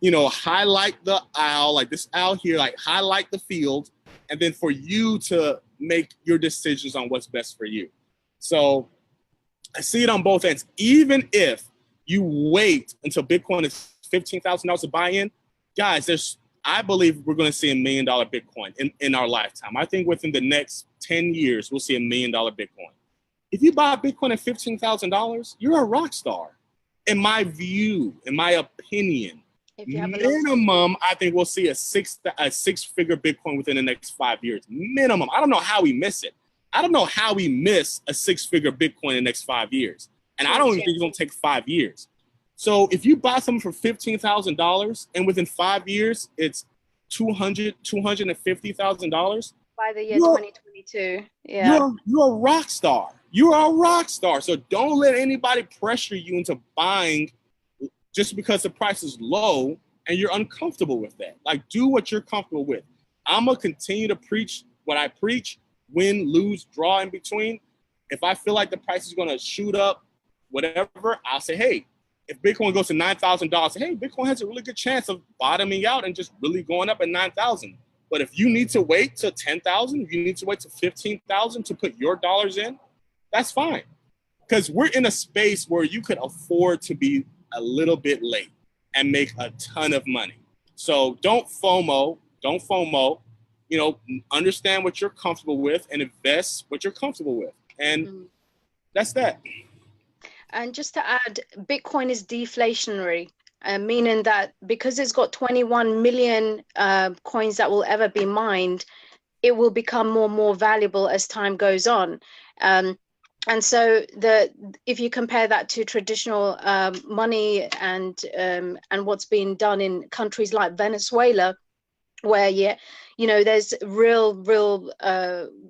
you know, highlight the owl, like this owl here, like highlight the field, and then for you to make your decisions on what's best for you. So I see it on both ends. Even if you wait until Bitcoin is $15,000 to buy in, guys, I believe we're going to see $1 million Bitcoin in our lifetime. I think within the next 10 years, we'll see $1 million Bitcoin. If you buy Bitcoin at $15,000, you're a rock star. In my view, in my opinion, minimum, I think we'll see a six-figure Bitcoin within the next 5 years. Minimum. I don't know how we miss it. I don't know how we miss a six-figure Bitcoin in the next 5 years. And I don't even think it's going to take 5 years. So if you buy something for $15,000 and within 5 years, it's $250,000. By the year 2022. Yeah. You're a rock star. You are a rock star. So don't let anybody pressure you into buying just because the price is low and you're uncomfortable with that. Like, do what you're comfortable with. I'm going to continue to preach what I preach, win, lose, draw in between. If I feel like the price is going to shoot up, whatever, I'll say, hey, if Bitcoin goes to $9,000, hey, Bitcoin has a really good chance of bottoming out and just really going up at 9,000. But if you need to wait till 10,000, if you need to wait till 15,000 to put your dollars in, that's fine. Because we're in a space where you could afford to be a little bit late and make a ton of money. So don't FOMO, you know, understand what you're comfortable with and invest what you're comfortable with. And that's that. And just to add, Bitcoin is deflationary, meaning that because it's got 21 million coins that will ever be mined, it will become more and more valuable as time goes on. And so if you compare that to traditional money and what's being done in countries like Venezuela, where there's real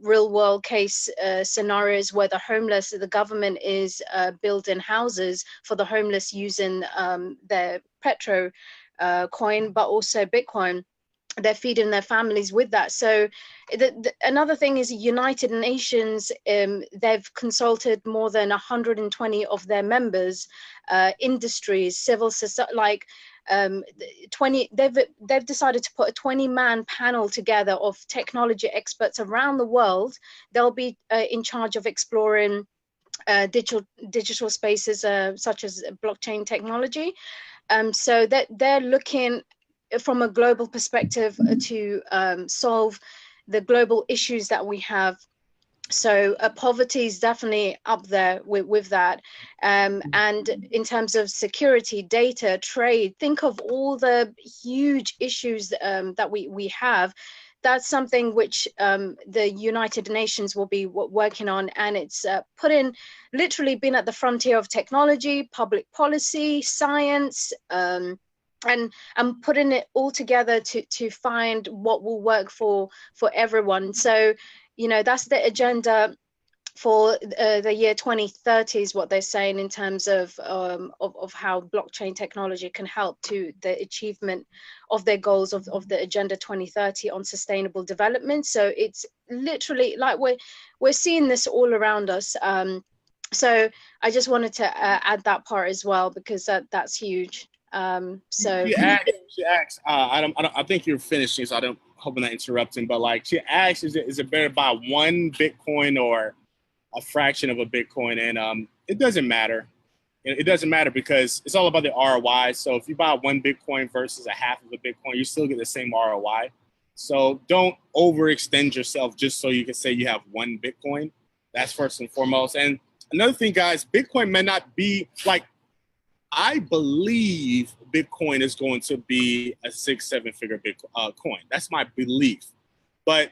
world case scenarios where the government is building houses for the homeless using their petro coin, but also Bitcoin. They're feeding their families with that. So another thing is United Nations, they've consulted more than 120 of their members, industries, civil society, like 20, they've decided to put a 20-man panel together of technology experts around the world. They'll be in charge of exploring digital spaces such as blockchain technology. So that they're looking from a global perspective to solve the global issues that we have. So poverty is definitely up there with that. And in terms of security, data, trade, think of all the huge issues that we have. That's something which the United Nations will be working on, and it's literally been at the frontier of technology, public policy, science, and I'm putting it all together to find what will work for everyone. So, that's the agenda for the year 2030 is what they're saying in terms of how blockchain technology can help to the achievement of their goals of the agenda 2030 on sustainable development. So it's literally like we're seeing this all around us. So I just wanted to add that part as well, because that's huge. So she asks, I think you're finishing, so I don't hoping not interrupting, but like she asks, is it better to buy one Bitcoin or a fraction of a Bitcoin? And it doesn't matter. It doesn't matter because it's all about the ROI. So if you buy one Bitcoin versus a half of a Bitcoin, you still get the same ROI. So don't overextend yourself just so you can say you have one Bitcoin. That's first and foremost. And another thing, guys, Bitcoin may not be like, I believe Bitcoin is going to be a 6-7 figure Bitcoin coin. That's my belief. But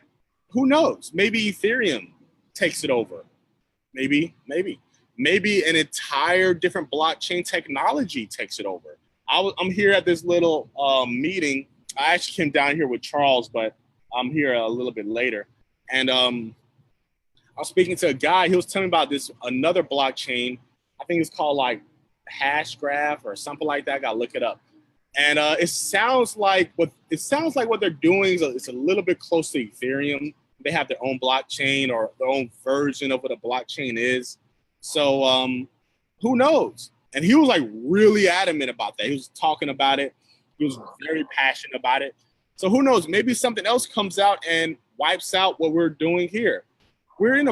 who knows? Maybe Ethereum takes it over. Maybe an entire different blockchain technology takes it over. I'm here at this little meeting. I actually came down here with Charles, but I'm here a little bit later. And I was speaking to a guy. He was telling me about this another blockchain. I think it's called like Hashgraph or something like that. I gotta look it up. And it sounds like what they're doing is a little bit close to Ethereum. They have their own blockchain or their own version of what a blockchain is. So who knows? And he was like really adamant about that. He was talking about it. He was very passionate about it. So who knows? Maybe something else comes out and wipes out what we're doing here. We're in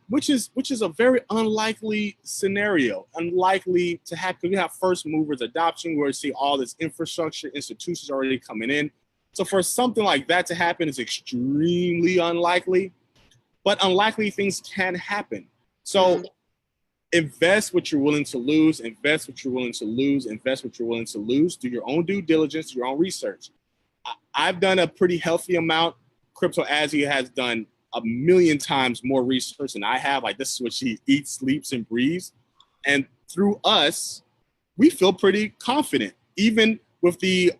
which is a very unlikely scenario, unlikely to happen. We have first movers adoption where we see all this infrastructure, institutions already coming in. So for something like that to happen is extremely unlikely, but unlikely things can happen. So invest what you're willing to lose, invest what you're willing to lose, invest what you're willing to lose. Do your own due diligence, do your own research. I've done a pretty healthy amount. CryptoAzzy has done a million times more research than I have. Like, this is what she eats, sleeps, and breathes. And through us, we feel pretty confident, even with the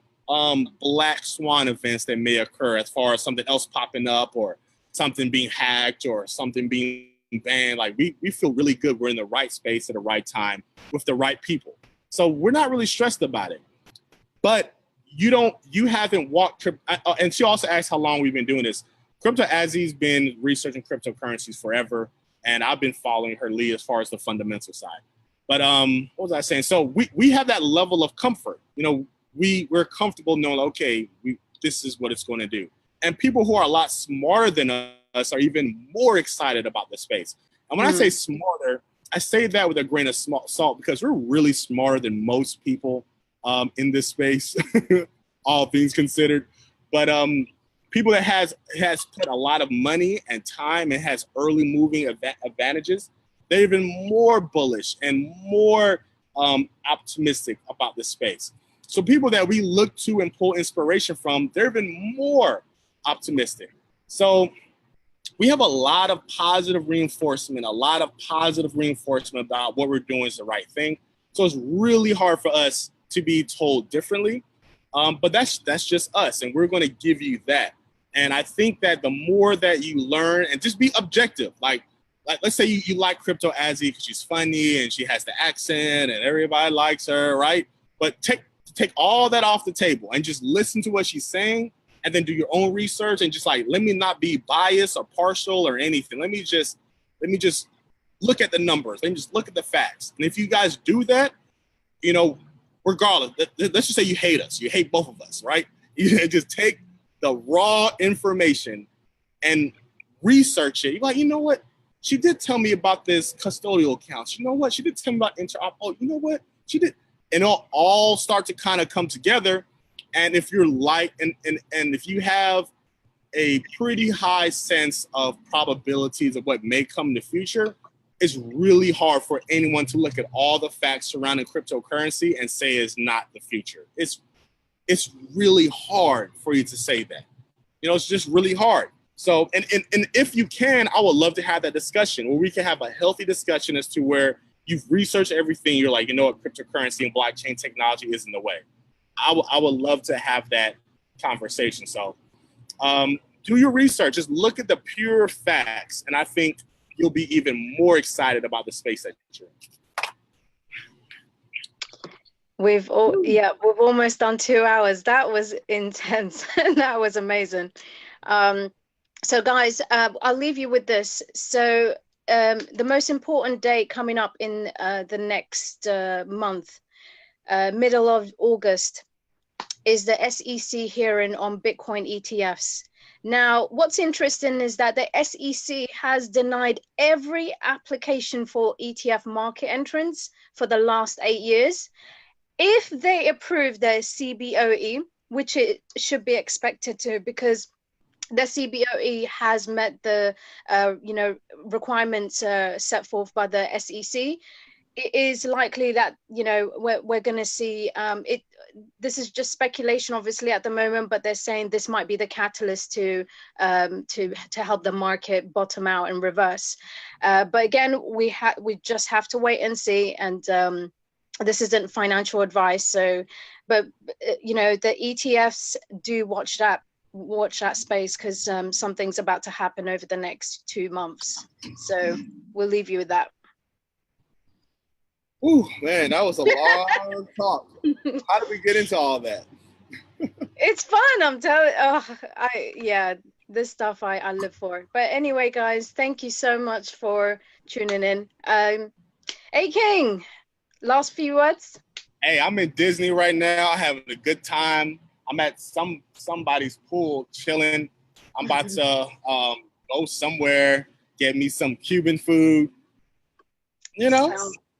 black swan events that may occur as far as something else popping up or something being hacked or something being banned. Like, we feel really good. We're in the right space at the right time with the right people. So we're not really stressed about it. But you haven't walked, and she also asked how long we've been doing this. CryptoAzzy's been researching cryptocurrencies forever, and I've been following her lead as far as the fundamental side. But what was I saying? So we have that level of comfort. You know, we're comfortable knowing, okay, this is what it's going to do. And people who are a lot smarter than us are even more excited about the space. And when I say smarter, I say that with a grain of salt because we're really smarter than most people in this space, all things considered. But people that has put a lot of money and time and has early moving advantages, they're even more bullish and more optimistic about this space. So people that we look to and pull inspiration from, they're even more optimistic. So we have a lot of positive reinforcement, about what we're doing is the right thing. So it's really hard for us to be told differently. But that's just us, and we're going to give you that. And I think that the more that you learn and just be objective, like let's say you like CryptoAzzy because she's funny and she has the accent and everybody likes her, right? But take all that off the table and just listen to what she's saying and then do your own research and just like, let me not be biased or partial or anything. Let me just look at the numbers. Let me just look at the facts. And if you guys do that, you know, regardless, let's just say you hate us. You hate both of us, right? You just take the raw information and research it. You're like, you know what? She did tell me about this custodial accounts. You know what? She did tell me about interop. Oh, you know what? She did. And it'll all start to kind of come together. And if you're and if you have a pretty high sense of probabilities of what may come in the future, it's really hard for anyone to look at all the facts surrounding cryptocurrency and say it's not the future. It's really hard for you to say that. You know, it's just really hard. So, and if you can, I would love to have that discussion where we can have a healthy discussion as to where you've researched everything. You're like, you know what, cryptocurrency and blockchain technology is in the way. I would love to have that conversation. So do your research. Just look at the pure facts. And I think you'll be even more excited about the space that you're in. We've almost done 2 hours. That was intense. That was amazing. So guys, I'll leave you with this. So the most important date coming up in the next month, middle of August, is the SEC hearing on Bitcoin ETFs. Now, what's interesting is that the SEC has denied every application for ETF market entrance for the last 8 years. If they approve the CBOE, which it should be expected to, because the CBOE has met the requirements set forth by the SEC, it is likely that we're going to see it. This is just speculation, obviously, at the moment, but they're saying this might be the catalyst to help the market bottom out and reverse. But again, we just have to wait and see. And this isn't financial advice. So, but the ETFs do watch that space, because something's about to happen over the next 2 months. So we'll leave you with that. Ooh, man, that was a long talk. How did we get into all that? It's fun, I'm telling. This stuff I live for. But anyway, guys, thank you so much for tuning in. AKing, last few words. Hey, I'm in Disney right now, having a good time. I'm at somebody's pool chilling. I'm about to go somewhere, get me some Cuban food.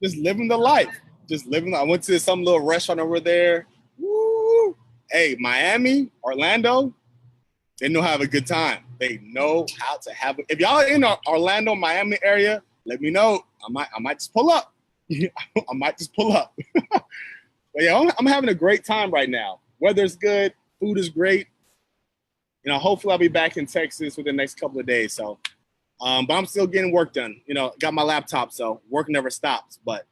Just living the life. I went to some little restaurant over there. Woo! Hey, Miami, Orlando, they know how to have a good time. They know how to have it. If y'all are in the Orlando, Miami area, let me know. I might just pull up. I might just pull up. But yeah, I'm having a great time right now. Weather's good. Food is great. Hopefully I'll be back in Texas within the next couple of days. So, but I'm still getting work done. Got my laptop, so work never stops. But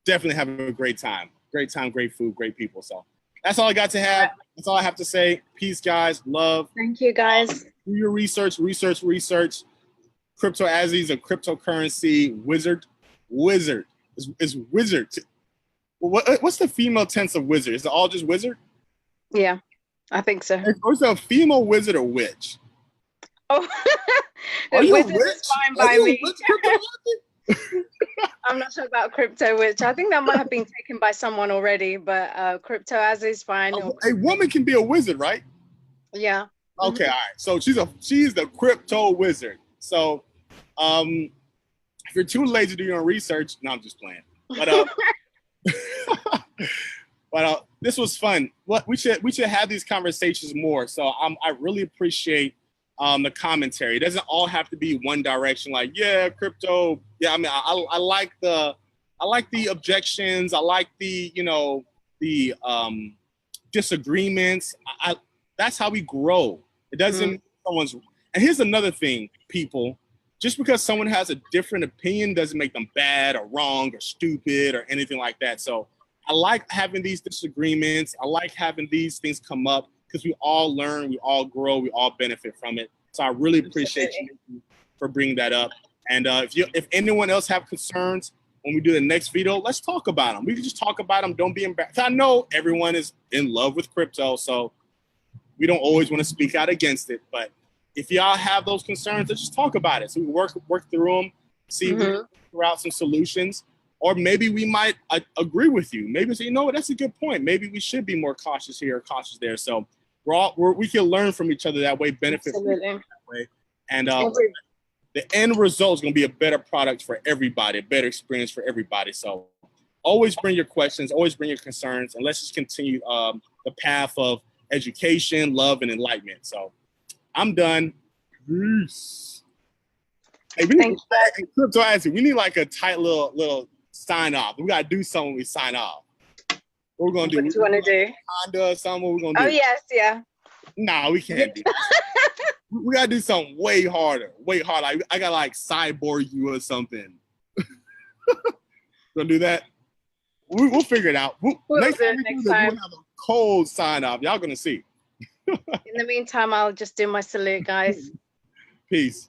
definitely having a great time. Great time, great food, great people. So that's all I got to have. That's all I have to say. Peace, guys. Love. Thank you, guys. Do your research. CryptoAzzy is a cryptocurrency wizard. It's wizard. What's the female tense of wizard? Is it all just wizard? Yeah, I think so. Or is it a female wizard or witch? Oh, are you wizard a witch? is fine by me. I'm not sure about crypto witch. I think that might have been taken by someone already, but CryptoAzzy is fine. A woman can be a wizard, right? Yeah. Okay, all right. So she's the crypto wizard. So if you're too lazy to do your own research, no, I'm just playing. But this was fun. We should have these conversations more. So I really appreciate the commentary. It doesn't all have to be one direction. Like, yeah, crypto. Yeah, I mean, I like the objections. I like the disagreements. That's how we grow. It doesn't someone's. And here's another thing, people. Just because someone has a different opinion doesn't make them bad or wrong or stupid or anything like that. So I like having these disagreements. I like having these things come up because we all learn, we all grow, we all benefit from it. So I really appreciate you for bringing that up. And if anyone else have concerns when we do the next video, let's talk about them. We can just talk about them. Don't be embarrassed. I know everyone is in love with crypto, so we don't always want to speak out against it. But if y'all have those concerns, let's just talk about it. So we work through them, see if we can figure out some solutions. Or maybe we might agree with you. Maybe say, you know what, that's a good point. Maybe we should be more cautious here or cautious there. So we can learn from each other that way, benefit from each other that way. And the end result is going to be a better product for everybody, a better experience for everybody. So always bring your questions, always bring your concerns, and let's just continue the path of education, love, and enlightenment. So I'm done. Peace. Hey, CryptoAzzy, we need like a tight little sign off. We gotta do something when we sign off. What we're gonna do? What do you wanna do? Honda or something. What we're gonna do? Oh yes, yeah. Nah, we can't do that. We gotta do something way harder. Like I gotta like cyborg you or something. Gonna do that? We'll figure it out. Next time we'll have a cold sign off. Y'all gonna see. In the meantime, I'll just do my salute, guys. Peace.